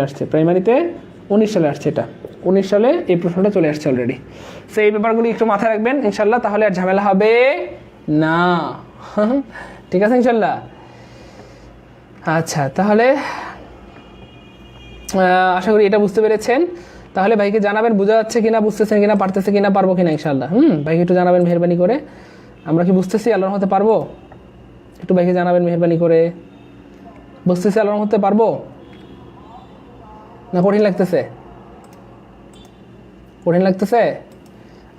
আসছে, প্রাইমারিতে 19 সালে আসছে, এটা 19 সালে এই প্রশ্নটা চলে আসছে অলরেডি। সো এই ব্যাপারগুলি একটু মাথায় রাখবেন ইনশাল্লাহ, তাহলে আর ঝামেলা হবে না। ঠিক আছে ইনশাল্লাহ। আচ্ছা, তাহলে আশা করি এটা বুঝতে পেরেছেন। তাহলে ভাইকে জানাবেন বোঝা যাচ্ছে কিনা, বুঝতেছেন কিনা, পারতেছে কিনা, পারবো কিনা ইনশাল্লাহ। ভাইকে একটু জানাবেন মেহরবানি করে, আমরা কি বুঝতেছি আল্লাহর মতে পারবো? একটু ভাইকে জানাবেন মেহরবানি করে, বুঝতেছি আল্লাহর মতে পারবো না কঠিন লাগতেছে?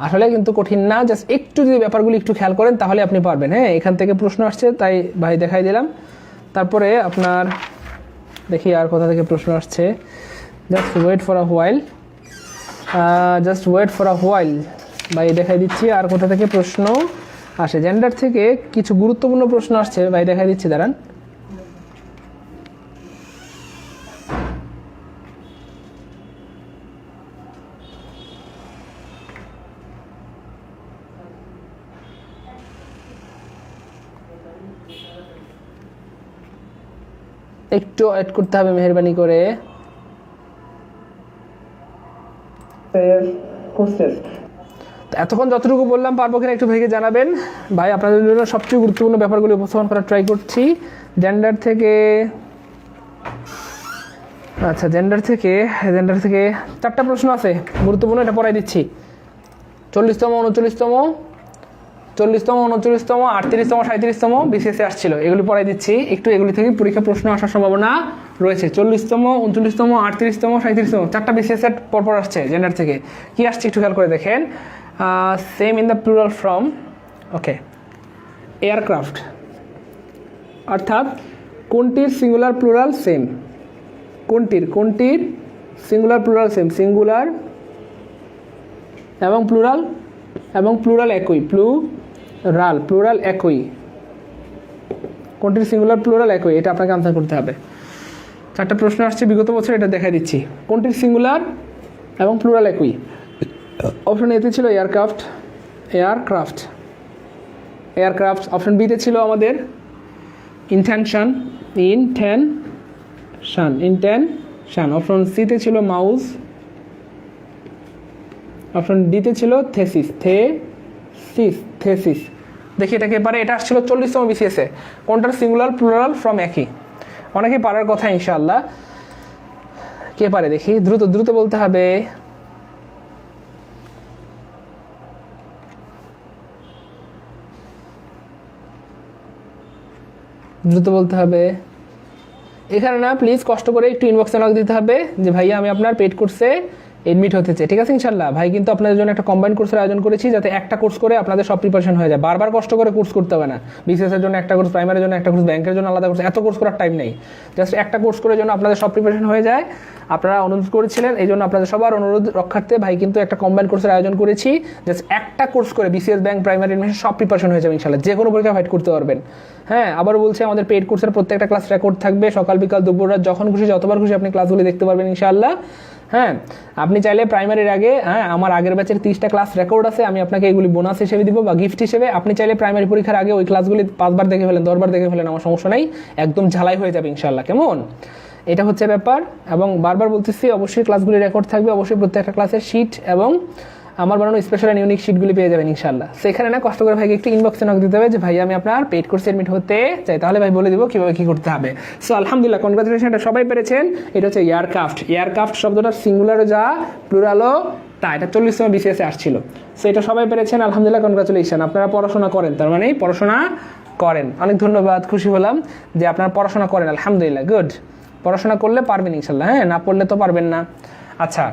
আসলে কিন্তু কঠিন না, জাস্ট একটু যদি ব্যাপারগুলি একটু খেয়াল করেন তাহলে আপনি পারবেন। হ্যাঁ, এখান থেকে প্রশ্ন আসছে তাই ভাই দেখাই দিলাম। তারপরে আপনার দেখি আর কোথা থেকে প্রশ্ন আসছে, just wait for a while, ভাই দেখাই দিচ্ছি আর কোথা থেকে প্রশ্ন আসে। জেন্ডার থেকে কিছু গুরুত্বপূর্ণ প্রশ্ন আসছে, ভাই দেখাই দিচ্ছি দাঁড়ান। একটু অ্যাড করতে হবে মেহরবানি করে। এতক্ষণ যতটুকু বললাম পারবো কিনা একটু ভাইকে জানাবেন। ভাই আপনাদের জন্য সবচেয়ে গুরুত্বপূর্ণ ব্যাপারগুলি উপস্থাপন করার ট্রাই করছি। জেন্ডার থেকে 4টা প্রশ্ন আছে গুরুত্বপূর্ণ, এটা পড়াই দিচ্ছি। 40তম, 39তম, 40তম, 39তম, 38তম, 37তম বিসিএসে আসছিল, এগুলি পড়াই দিচ্ছি। একটু এগুলি থেকে পরীক্ষা প্রশ্ন আসার সম্ভাবনা রয়েছে। 40তম, 39তম, 38তম, 37তম 4টা বিসিএস এর পরপর আসছে। জেন্ডার থেকে কি আসছে একটু খেয়াল করে দেখেন। Same in the plural form, okay, aircraft, অর্থাৎ কোনটির সিঙ্গুলার প্লুরাল সেম? কোনটির সিঙ্গুলার প্লুরাল সেম? সিঙ্গুলার এবং প্লুরাল একই, প্লুরাল একই। কোনটির সিঙ্গুলার প্লুরাল একই? এটা আপনাকে আনসার করতে হবে। 4টা প্রশ্ন আসছে বিগত বছর, এটা দেখাই দিচ্ছি। কোনটির সিঙ্গুলার এবং প্লুরাল একই? অপশন এতে ছিল এয়ারক্রাফট। অপশন বিতে ছিল আমাদের ইন্টেনশন। অপশন সিতে ছিল মাউস। অপশন ডিতে ছিল থেসিস। দেখি এটাকে পারে। এটা আসছিল 40তম বিসিএসে। কোনটার সিঙ্গুলার প্লুরাল ফ্রম একই? অনেকেই পারার কথা ইনশাআল্লাহ। কে পারে দেখি, দ্রুত বলতে হবে। এখানে না প্লিজ কষ্ট করে একটু ইনবক্সে নক দিতে হবে যে ভাইয়া আমি আপনার পেড কোর্সে এডমিট হতে চাই, ঠিক আছে ইনশাল্লাহ। ভাই কিন্তু আপনাদের জন্য একটা কম্বাইন্ড কোর্সের আয়োজন করেছি, যাতে একটা কোর্স করে আপনাদের সব প্রিপারেশন হয়ে যায়। বারবার কষ্ট করে কোর্স করতে হবে না। বিসিএস এর জন্য একটা কোর্স, প্রাইমারির জন্য একটা কোর্স, ব্যাংকের জন্য আলাদা কোর্স, এত কোর্স করার টাইম নেই। জাস্ট একটা কোর্স করে জন্য আপনাদের সব প্রিপারেশন হয়ে যায়। আপনারা অনুরোধ করেছিলেন, এই জন্য আপনাদের সবার অনুরোধ রক্ষার্থে ভাই কিন্তু একটা কম্বাইন্ড কোর্সের আয়োজন করেছি। জাস্ট একটা কোর্স করে বিসিএস, ব্যাংক, প্রাইমারি, এডমিশন সব প্রিপারেশন হয়ে যাবে ইনশাল্লাহ। যে কোনো পরীক্ষা ফাইট করতে পারবেন। হ্যাঁ, আবার বলছি, আমাদের পেইড কোর্সের প্রত্যেকটা ক্লাস রেকর্ড থাকবে। সকাল বিকাল দুপুর রাত যখন খুশি যতবার খুশি আপনি ক্লাসগুলি দেখতে পারবেন ইনশাআল্লাহ। হ্যাঁ, আপনি চাইলে প্রাইমারির আগে, আমার আগের ব্যাচের 30টা ক্লাস রেকর্ড আছে, আমি আপনাকে এগুলি বোনাস হিসেবে দিব বা গিফট হিসেবে। আপনি চাইলে প্রাইমারি পরীক্ষার আগে ওই ক্লাসগুলি 5 বার দেখে ফেলেন, 10 বার দেখে ফেলেন, আমার সমস্যা নাই। একদম ঝালাই হয়ে যাবে ইনশাআল্লাহ। কেমন? এটা হচ্ছে ব্যাপার। এবং বারবার বলতেছি, অবশ্যই ক্লাসগুলি রেকর্ড থাকবে, অবশ্যই প্রত্যেকটা ক্লাসের শিট এবং আমার বানানো স্পেশাল অ্যান্ড ইউনিক শিটগুলি পেয়ে যাবেন ইনশাআল্লাহ। সেখানে না কষ্ট করে ভাইকে একটু ইনবক্সে নক দিতে হবে যে ভাই আমি আপনার পেইড কোর্সে এডমিট হতে চাই, তাহলে ভাই বলে দিব কীভাবে কী করতে হবে। সো আলহামদুলিল্লাহ, কনগ্রাচুলেশন, এটা সবাই পেরেছেন। এটা হচ্ছে এয়ারক্রাফট শব্দটা সিঙ্গুলারও যা, প্লুরালও তা। এটা 40তম বিসিএসে আসছিল। সো এটা সবাই পেরেছেন, আলহামদুলিল্লাহ, কনগ্রাচুলেশন। আপনারা পড়াশোনা করেন, তার মানে পড়াশোনা করেন। অনেক ধন্যবাদ, খুশি হলাম যে আপনারা পড়াশোনা করেন। আলহামদুলিল্লাহ, গুড। পড়াশোনা করলে পারবেন ইনশাল্লাহ। হ্যাঁ, না পড়লে তো পারবেন না। আচ্ছা,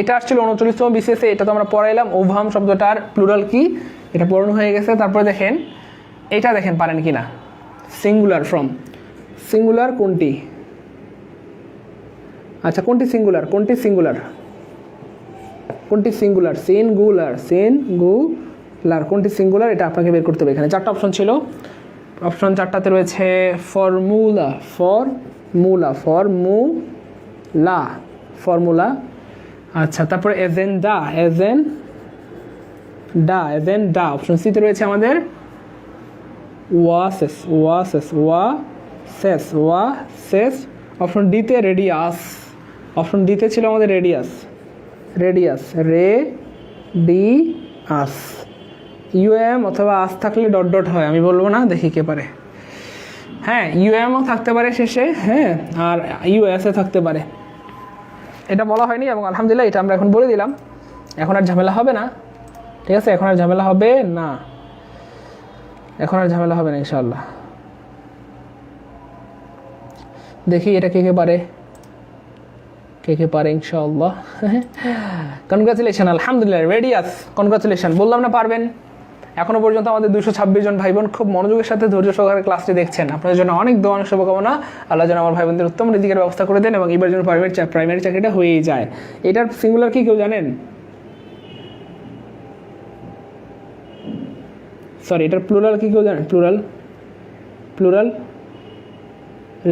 এটা আসছিল 39তম বিসিএসে। এটা তো আমরা পড়াইলাম। ওভাম শব্দটার প্লুরাল কি, এটা পড়ানো হয়ে গেছে। তারপরে দেখেন, এটা দেখেন পারেন কি না। সিঙ্গুলার ফ্রম, সিঙ্গুলার কোনটি? আচ্ছা, কোনটি সিঙ্গুলার? কোনটি সিঙ্গুলার, এটা আপনাকে বের করতে হবে। এখানে 4টা অপশন ছিল। অপশন 4টাতে রয়েছে ফর্মুলা। আচ্ছা, তারপরে এজেন্ডা। অপশন সিতে রয়েছে আমাদের ওয়াসেস। অপশন ডিতে রেডিয়াস। ছিল আমাদের রেডিয়াস। ইউএম অথবা আস থাকলে ডট হয়, আমি বলবো না, দেখি কে পারে। হ্যাঁ, ইউএমও থাকতে পারে শেষে, হ্যাঁ, আর ইউএসএ থাকতে পারে। এটা বলা হয়নি এবং আলহামদুলিল্লাহ এটা আমরা এখন বলে দিলাম। এখন আর ঝামেলা হবে না, ঠিক আছে? এখন আর ঝামেলা হবে না ইনশাআল্লাহ। দেখি এটা কে পারে ইনশাআল্লাহ। কনগ্রাচুলেশন, আলহামদুলিল্লাহ, রেডিয়াস। কনগ্রাচুলেশন, বললাম না পারবেন। এখনো পর্যন্ত আমাদের 226 জন ভাই বোন খুব মনোযোগের সাথে ধৈর্য সহকারে ক্লাসটি দেখছেন। আপনাদের জন্য অনেক দোয়া, অনেক শুভকামনা। আল্লাহ যেন আমার ভাই বোনদের উত্তম রিজিকের ব্যবস্থা করে দেন এবং এবার যেন প্রাইমারি চাকরিটা হয়েই যায়। এটার সিঙ্গুলার কি কেউ জানেন? সরি, এটার প্লুরাল কি কেউ জানেন? Plural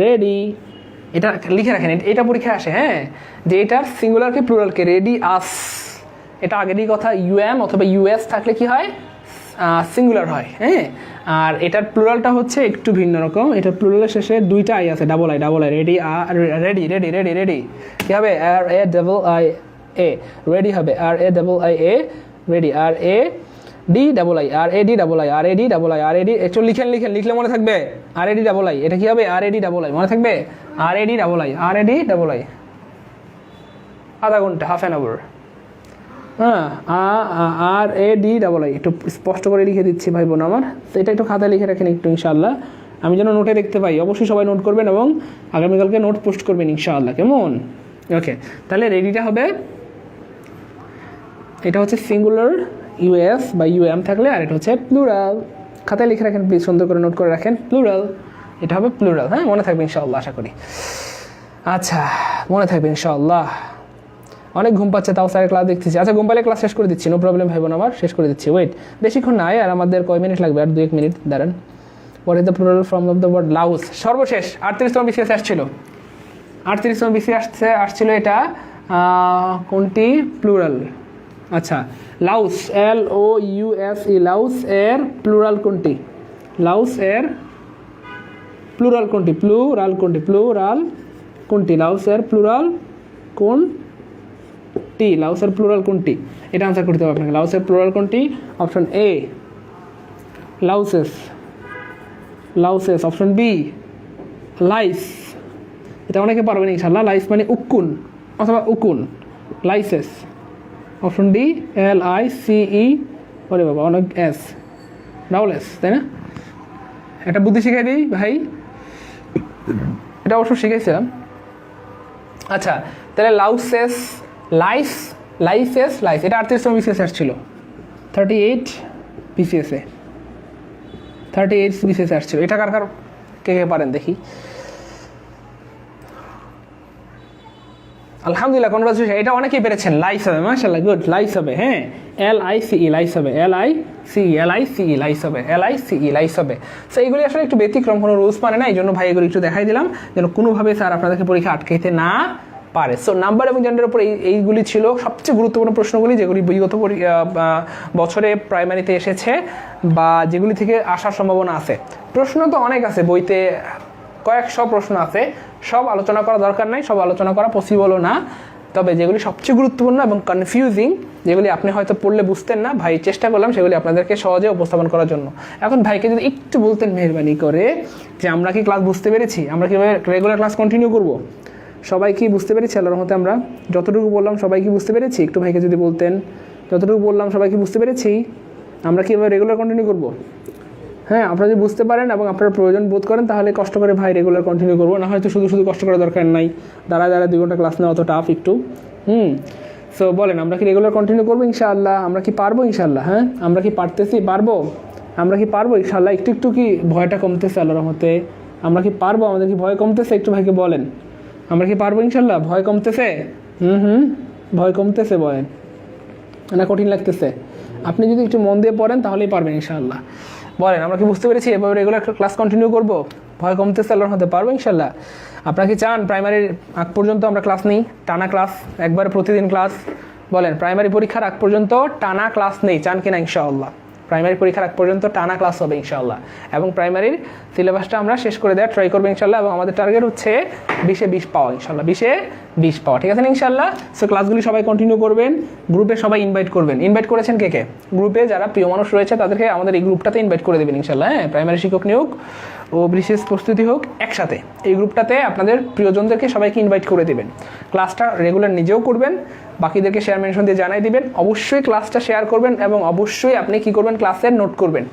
ready. এটা লিখে রাখেন, এটা পরীক্ষায় আসে। হ্যাঁ, যে এটার সিঙ্গুলারকে প্লুরালকে রেডিয়াস। এটা আগেরই কথা, ইউএম অথবা ইউএস থাকলে কি হয়? সিঙ্গুলার হয়। হ্যাঁ, আর এটার প্লুরালটা হচ্ছে একটু ভিন্ন রকম। এটার প্লুরালের শেষে 2টা আই আছে, ডাবল আই। রেডি কি হবে? RAII, রেডি হবে RAII, রেডি RADII। একটু লিখলে মনে থাকবে। RADII, এটা কি হবে? RADII, মনে থাকবে? RADII, আধা ঘন্টা, হাফ অ্যান আওয়ার। হ্যাঁ, RADII, একটু স্পষ্ট করে লিখে দিচ্ছি ভাই বোন আমার। তো এটা একটু খাতায় লিখে রাখেন একটু ইনশাআল্লাহ, আমি যেন নোটে দেখতে পাই। অবশ্যই সবাই নোট করবেন এবং আগামীকালকে নোট পোস্ট করবেন ইনশাআল্লাহ। কেমন? ওকে, তাহলে রেডিটা হবে, এটা হচ্ছে সিঙ্গুলার ইউএস বা ইউএম থাকলে, আর এটা হচ্ছে প্লুরাল। খাতায় লিখে রাখেন প্লিজ, সুন্দর করে নোট করে রাখেন। প্লুরাল এটা হবে প্লুরাল। হ্যাঁ, মনে থাকবে ইনশাআল্লাহ, আশা করি। আচ্ছা, মনে থাকবে ইনশাআল্লাহ। অনেক ঘুম পাচ্ছে, তাও স্যারের ক্লাস দেখতেছি। আচ্ছা, ঘুম পালে ক্লাস শেষ করে দিচ্ছি, নো প্রবলেম ভাই বোন, আমার শেষ করে দিচ্ছি। ওয়েট, বেশিক্ষণ নাই, আর আমাদের কয় মিনিট লাগবে? আর 2-1 মিনিট দাঁড়ান। What is the plural form of the word louse? সর্বশেষ 38তম বিসিএস আসছিল, 38তম বিসিএস আসছিল। এটা কোনটি প্লুরাল? আচ্ছা, লাউস, LOUSE, লাউস এর প্লুরাল কোনটি? লাউস এর প্লুরাল কোনটি? প্লুরাল কোনটি? প্লুরাল কোনটি? লাউস এর প্লুরাল কোনটি? লাউস এর প্লুরাল কোনটি? এটা আনসার করতে হবে আপনাকে। লাউস এর প্লুরাল কোনটি? Option A louses, louses. Option B lice, এটা অনেকে পারবেন ইনশাআল্লাহ। লাইস মানে উকুন অথবা উকুন, লাইসেস। অপশন ডি LICE, ওরে বাবা অনেক এস, রাউলেস, তাই না? একটা বুদ্ধি শিখাই দিই ভাই, এটা অবশ্য শিখেছিলাম। আচ্ছা, তাহলে লাউসেস, লাইস, লাইসেস, লাইস, এটা 38তম বিসিএস আসছিল। 38 বিসিএসে, 38 বিসিএস আসছিল। এটা কার কার কে কে পারেন দেখি। আলহামদুলিল্লাহ, কনগ্রাচুলেশন, এটা অনেকেই পেরেছেন। লাইস হবে, মাশাআল্লাহ, গুড। লাইস হবে, হ্যাঁ, LICE, লাইস হবে, LICE, লাইস হবে, LICE, লাইস হবে। সো এইগুলি আসলে একটু ব্যতিক্রম, কোনো রুলস মানে না, এই জন্য ভাই এগুলো একটু দেখাই দিলাম, যেন কোনোভাবে স্যার আপনাদেরকে পরীক্ষা আটকাইতে না পারে। সো নাম্বার এবং জেন্ডারের উপর এইগুলি ছিল সবচেয়ে গুরুত্বপূর্ণ প্রশ্নগুলি, যেগুলি বিগত বছরে প্রাইমারিতে এসেছে বা যেগুলি থেকে আসার সম্ভাবনা আছে। প্রশ্ন তো অনেক আছে, বইতে কয়েকশো প্রশ্ন আছে, সব আলোচনা করা দরকার নাই, সব আলোচনা করা পসিবলও না। তবে যেগুলি সবচেয়ে গুরুত্বপূর্ণ এবং কনফিউজিং, যেগুলি আপনি হয়তো পড়লে বুঝতেন না, ভাই চেষ্টা করলাম সেগুলি আপনাদেরকে সহজে উপস্থাপন করার জন্য। এখন ভাইকে যদি একটু বলতেন মেহেরবানি করে যে আমরা কি ক্লাস বুঝতে পেরেছি, আমরা কীভাবে রেগুলার ক্লাস কন্টিনিউ করব, সবাই কি বুঝতে পেরেছি? আল্লাহর রহমতে আমরা যতটুকু বললাম সবাই কি বুঝতে পেরেছি? একটু ভাইকে যদি বলতেন, যতটুকু বললাম সবাই কি বুঝতে পেরেছি, আমরা কীভাবে রেগুলার কন্টিনিউ করব? হ্যাঁ, আপনারা যদি বুঝতে পারেন এবং আপনারা প্রয়োজন বোধ করেন, তাহলে কষ্ট করে ভাই রেগুলার কন্টিনিউ করবো, না হয়তো শুধু শুধু কষ্ট করার দরকার নাই। দাঁড়া 2 ঘন্টা ক্লাস নেওয়া অত টাফ একটু। সো বলেন, আমরা কি রেগুলার কন্টিনিউ করবো ইনশাআল্লাহ? আমরা কি পারবো ইনশাআল্লাহ? হ্যাঁ, আমরা কি পারতেছি? পারবো? আমরা কি পারবো ইনশাআল্লাহ? একটু একটু কি ভয়টা কমতেছে আল্লাহর রহমতে? আমরা কি পারবো? আমাদের কি ভয় কমতেছে? একটু ভাইকে বলেন, আমরা কি পারবো ইনশাআল্লাহ? ভয় কমতেছে? ভয় কমতেছে, বলেন না কঠিন লাগতেছে? আপনি যদি একটু মন দিয়ে পড়েন তাহলেই পারবেন ইনশাআল্লাহ। বলেন, আমরা কি বুঝতে পেরেছি? এভাবে রেগুলার ক্লাস কন্টিনিউ করবো, ভয় কমতেছে আল্লাহর মধ্যে, পারবো ইনশাআল্লাহ। আপনারা কি চান প্রাইমারির আগ পর্যন্ত আমরা ক্লাস নিই, টানা ক্লাস, একবারে প্রতিদিন ক্লাস? বলেন, প্রাইমারি পরীক্ষার আগ পর্যন্ত টানা ক্লাস নেই, চান কিনা ইনশাআল্লাহ? প্রাইমারি পরীক্ষার আগ পর্যন্ত টানা ক্লাস হবে ইনশাআল্লাহ, এবং প্রাইমারির সিলেবাসটা আমরা শেষ করে দেওয়ার ট্রাই করবো ইনশাআল্লাহ, এবং আমাদের টার্গেট হচ্ছে 20-এ 20 পাওয়া ইনশাআল্লাহ, 20-এ 20 পাওয়া, ঠিক আছে না ইনশাআল্লাহ? সো ক্লাসগুলি সবাই কন্টিনিউ করবেন, গ্রুপে সবাই ইনভাইট করবেন। ইনভাইট করেছেন কে কে? গ্রুপে যারা প্রিয় মানুষ রয়েছে তাদেরকে আমাদের এই গ্রুপটাতে ইনভাইট করে দেবেন ইনশাআল্লাহ। হ্যাঁ, প্রাইমারি শিক্ষক নিয়োগ ও বিশেষ প্রস্তুতি হোক একসাথে, এই গ্রুপটাতে আপনাদের প্রিয়জনদেরকে সবাইকে ইনভাইট করে দেবেন। ক্লাসটা রেগুলার নিজেও করবেন, বাকিদেরকে শেয়ার মেনশন দিয়ে জানাই দিবেন। অবশ্যই ক্লাসটা শেয়ার করবেন এবং অবশ্যই আপনি কি করবেন, ক্লাসের নোট করবেন,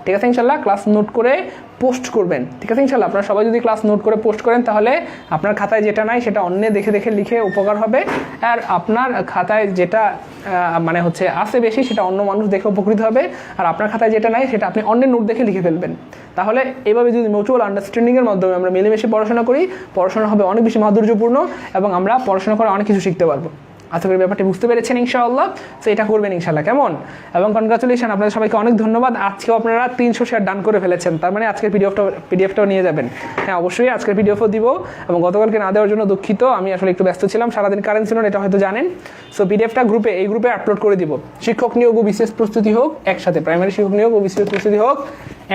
ঠিক আছে ইনশাআল্লাহ? ক্লাস নোট করে পোস্ট করবেন, ঠিক আছে ইনশাআল্লাহ? আপনারা সবাই যদি ক্লাস নোট করে পোস্ট করেন, তাহলে আপনার খাতায় যেটা নাই সেটা অন্য দেখে দেখে লিখে উপকার হবে, আর আপনার খাতায় যেটা মানে হচ্ছে আসে বেশি, সেটা অন্য মানুষ দেখে উপকৃত হবে, আর আপনার খাতায় যেটা নাই সেটা আপনি অন্যের নোট দেখে লিখে ফেলবেন। তাহলে এভাবে যদি মিউচুয়াল আন্ডারস্ট্যান্ডিংয়ের মাধ্যমে আমরা মিলেমিশে পড়াশোনা করি, পড়াশোনা হবে অনেক বেশি মাধুর্যপূর্ণ এবং আমরা পড়াশোনা করে অনেক কিছু শিখতে পারবো। আশা করি ব্যাপারটি বুঝতে পেরেছেন ইনশাআল্লাহ। তো এটা করবেন ইনশাআল্লাহ, কেমন? এবং কনগ্রাচুলেশন, আপনাদের সবাইকে অনেক ধন্যবাদ। আজকেও আপনারা 300 শেয়ার ডান করে ফেলেছেন, তার মানে আজকের পিডিএফটাও নিয়ে যাবেন। হ্যাঁ, অবশ্যই আজকের পিডিএফও দিব, এবং গতকালকে না দেওয়ার জন্য দুঃখিত, আমি আসলে একটু ব্যস্ত ছিলাম, সারাদিন কারেন্ট ছিল না, এটা হয়তো জানেন। সো পিডিএফটা এই গ্রুপে আপলোড করে দিব। শিক্ষক নিয়োগ ও বিশেষ প্রস্তুতি হোক একসাথে, প্রাইমারি শিক্ষক নিয়োগ ও বিশেষ প্রস্তুতি হোক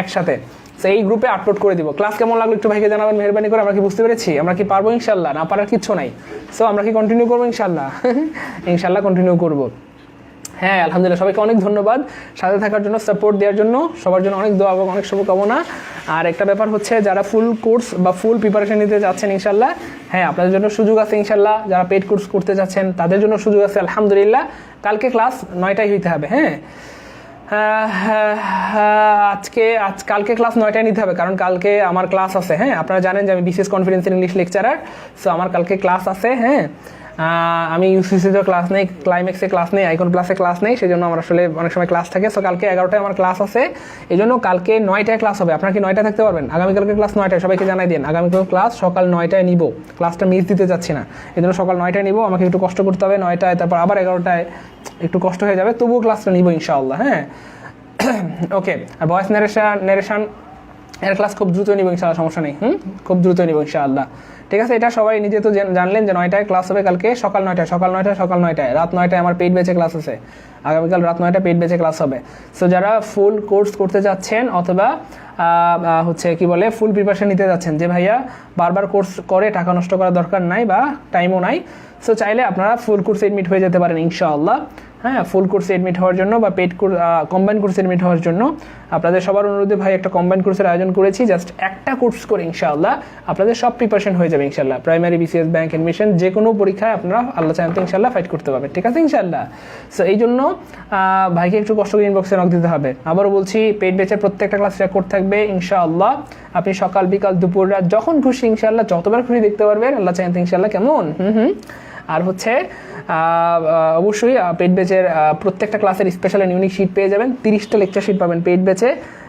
একসাথে, সো এই গ্রুপে আপলোড করে দিব। ক্লাস কেমন লাগলো একটু ভাইকে জানাবেন মেহেরবানি করে। আমরা কি বুঝতে পেরেছি? আমরা কি পারবো ইনশাআল্লাহ? না পারার কিচ্ছু নাই। সো আমরা কি কন্টিনিউ করবো ইনশাআল্লাহ? ইনশাআল্লাহ কন্টিনিউ করবো। হ্যাঁ, আলহামদুলিল্লাহ, সবাইকে অনেক ধন্যবাদ সাথে থাকার জন্য, সাপোর্ট দেওয়ার জন্য, সবার জন্য অনেক দোয়া এবং অনেক শুভকামনা। আর একটা ব্যাপার হচ্ছে, যারা ফুল কোর্স বা ফুল প্রিপারেশন নিতে যাচ্ছেন ইনশাআল্লাহ, হ্যাঁ আপনাদের জন্য সুযোগ আছে ইনশাআল্লাহ। যারা পেড কোর্স করতে যাচ্ছেন তাদের জন্য সুযোগ আছে আলহামদুলিল্লাহ। কালকে ক্লাস 9টায় হইতে হবে। হ্যাঁ, কালকে ক্লাস 9টায় নিতে হবে, কারণ কালকে আমার ক্লাস আছে। হ্যাঁ, আপনারা জানেন যে আমি বিশেষ কনফারেন্সের ইংলিশ লেকচারার, সো আমার কালকে ক্লাস আছে। হ্যাঁ, আমি ইউসিসিতে ক্লাস নেই, ক্লাইম্যাক্সে ক্লাস নেই, আইকন প্লাসে ক্লাস নেই, সেই জন্য আমার আসলে অনেক সময় ক্লাস থাকে। সো কালকে 11টায় আমার ক্লাস আছে, এই জন্য কালকে 9টায় ক্লাস হবে। আপনার কি 9টায় থাকতে পারবেন? আগামীকালকে ক্লাস 9টায়, সবাইকে জানাই দিন। আগামীকাল ক্লাস সকাল 9টায় নিব, ক্লাসটা মিস দিতে যাচ্ছি না, এই জন্য সকাল 9টায় নিব। আমাকে একটু কষ্ট করতে হবে 9টায়, তারপর আবার 11টায়, একটু কষ্ট হয়ে যাবে, তবুও ক্লাসটা নিব ইনশাআল্লাহ। হ্যাঁ ওকে। আর ভয়েস নারেশন এর ক্লাস খুব দ্রুত নিব ইনশাআল্লাহ, সমস্যা নেই। খুব দ্রুত নিব ইনশাআল্লাহ, ঠিক আছে। এটা সবাই নিজে তো জানলেন যে 9টায় ক্লাস হবে কালকে, সকাল 9টায়। রাত 9টায় আমার পেইড ব্যাচে ক্লাস আছে, আগামীকাল রাত 9টায় পেইড ব্যাচে ক্লাস হবে। সো যারা ফুল কোর্স করতে যাচ্ছেন অথবা হচ্ছে কি বলে ফুল প্রিপারেশন নিতে যাচ্ছেন, যে ভাইয়া বারবার কোর্স করে টাকা নষ্ট করার দরকার নাই বা টাইমও নাই, সো চাইলে আপনারা ফুল কোর্সে এডমিট হয়ে যেতে পারেন ইনশাআল্লাহ। হ্যাঁ, ফুল কোর্সে এডমিট হওয়ার জন্য বা পেড কম্বাইন কোর্সে এডমিট হওয়ার জন্য আপনাদের সবার অনুরোধে ভাই একটা কম্বাইন কোর্সের আয়োজন করেছি। জাস্ট একটা কোর্স করে ইনশাআল্লাহ আপনাদের সব প্রিপারেশন হয়ে যাবে ইনশাআল্লাহ। প্রাইমারি, বিসিএস, ব্যাংক, অ্যাডমিশন, যে কোনো পরীক্ষায় আপনারা আল্লাহ চাইতে ইনশাআল্লাহ ফাইট করতে পারবেন, ঠিক আছে ইনশাআল্লাহ। সো এই জন্য ভাইকে একটু কষ্ট করে ইনবক্সে নক দিতে হবে। আবারও বলছি, পেইড ব্যাচের প্রত্যেকটা ক্লাস রেকর্ড থাকবে ইনশাআল্লাহ। আপনি সকাল, বিকাল, দুপুর, রাত যখন খুশি ইনশাআল্লাহ, যতবার খুশি দেখতে পারবেন আল্লাহ চাইতে ইনশাআল্লাহ, কেমন? আর হচ্ছে অবশ্যই পেইড ব্যাচের প্রত্যেকটা ক্লাসের স্পেশাল এন্ড ইউনিক শিট পেয়ে যাবেন, 30টা লেকচার শিট পাবেন পেইড ব্যাচে।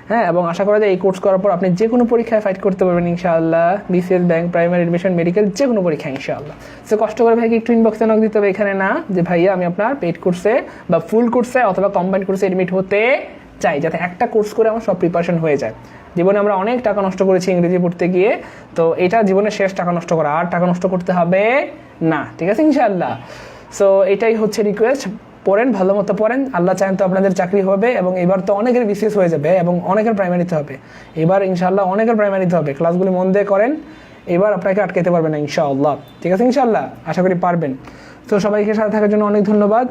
হ্যাঁ, এবং আশা করা যায় এই কোর্স করার পর আপনি যে কোনো পরীক্ষায় ফাইট করতে পারবেন ইনশাআল্লাহ, BCS, bank, primary, admission, medical, যে কোনো পরীক্ষা ইনশাআল্লাহ। সো কষ্ট করে ভাইকে একটু ইনবক্সে নক দিতে হবে, এখানে না যে ভাইয়া আমি আপনার পেইড কোর্সে বা ফুল কোর্সে অথবা কম্বাইন্ড কোর্সে এডমিট হতে চাই, যাতে একটা কোর্স করে আমার সব প্রিপারেশন হয়ে যায়। জীবনে আমরা অনেক টাকা নষ্ট করেছি ইংরেজি পড়তে গিয়ে, তো এটা জীবনের শেষ টাকা নষ্ট করা, আর টাকা নষ্ট করতে হবে না, ঠিক আছে ইনশাআল্লাহ। সো এটাই হচ্ছে রিকোয়েস্ট, পড়েন, ভালো মতো পড়েন, আল্লাহ চান তো আপনাদের চাকরি হবে, এবং এবার তো অনেকের বিসিএস হয়ে যাবে এবং অনেকের প্রাইমারিতে হবে, এবার ইনশাআল্লাহ অনেকের প্রাইমারিতে হবে। ক্লাসগুলি মন দিয়ে করেন, এবার আপনাকে আটকাতে পারবেন না ইনশাআল্লাহ, ঠিক আছে ইনশাআল্লাহ, আশা করি পারবেন। তো সবাইকে সাথে থাকার জন্য অনেক ধন্যবাদ।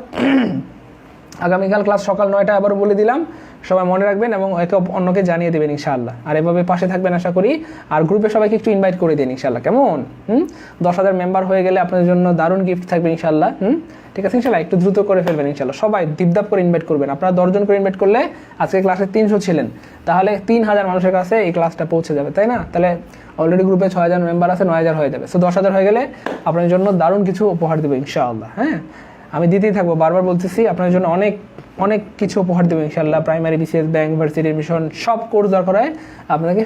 আগামীকাল ক্লাস সকাল 9টায় আবারও বলে দিলাম, সবাই মনে রাখবেন এবং একে অন্যকে জানিয়ে দেবেন ইনশাআল্লাহ। আর এভাবে পাশে থাকবেন আশা করি, আর গ্রুপে সবাইকে একটু ইনভাইট করে দিন ইনশাআল্লাহ, কেমন? 10,000 মেম্বার হয়ে গেলে আপনাদের জন্য দারুণ গিফট থাকবে ইনশাআল্লাহ। ঠিক আছে ইনশাআল্লাহ, একটু দ্রুত করে ফেলবেন ইনশাআল্লাহ, সবাই দিপদাপ করে ইনভাইট করবেন। আপনারা 10 জন করে ইনভাইট করলে, আজকে ক্লাসে 300 ছিলেন, তাহলে 3000 মানুষের কাছে এই ক্লাসটা পৌঁছে যাবে, তাই না? তাহলে অলরেডি গ্রুপে 6000 মেম্বার আছে, 9000 হয়ে যাবে। সো 10,000 হয়ে গেলে আপনাদের জন্য দারুণ কিছু উপহার দেবো ইনশাআল্লাহ। হ্যাঁ, আমি দিতেই থাকবো, বারবার বলতেছি, আপনাদের জন্য অনেক অনেক কিছু উপহার দেবো ইনশাআল্লাহ। Primary, BCS, bank, varsity, admission, সব কোর্স দরকার হয় আপনাকে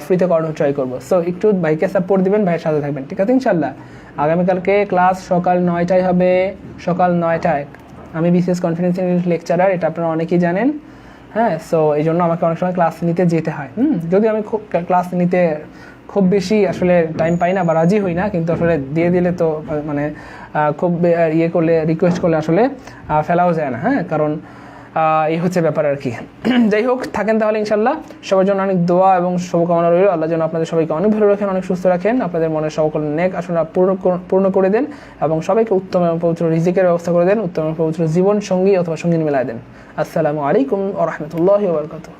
ফ্রিতে করানোর ট্রাই করবো। সো একটু ভাইকে সাপোর্ট দিবেন, ভাইয়ের সাথে থাকবেন, ঠিক আছে ইনশাআল্লাহ। আগামীকালকে ক্লাস সকাল 9টায় হবে, সকাল 9টায়। আমি বিসিএস কনফিডেন্স লেকচারার, এটা আপনারা অনেকেই জানেন। হ্যাঁ, সো এই জন্য আমাকে অনেক সময় ক্লাস নিতে যেতে হয়। যদি আমি খুব ক্লাস নিতে খুব বেশি আসলে টাইম পাই না বা রাজি হই না, কিন্তু আসলে দিয়ে দিলে তো মানে খুব ইয়ে করলে, রিকোয়েস্ট করলে আসলে ফেলাও যায় না। হ্যাঁ, কারণ এই হচ্ছে ব্যাপার আর কি। যাই হোক, থাকেন তাহলে ইনশাল্লাহ। সবার জন্য অনেক দোয়া এবং শুভকামনা রইল। আল্লাহ যেন আপনাদের সবাইকে অনেক ভালো রাখেন, অনেক সুস্থ রাখেন, আপনাদের মনের সকল নেক আসলে পূর্ণ করে দেন, এবং সবাইকে উত্তম এবং পবিত্র রিজিকের ব্যবস্থা করে দেন, উত্তম এবং পবিত্র জীবন সঙ্গী অথবা সঙ্গিনী মেলায় দেন। আসসালামু আলাইকুম ওয়া রাহমাতুল্লাহি ওয়া বারাকাতুহু।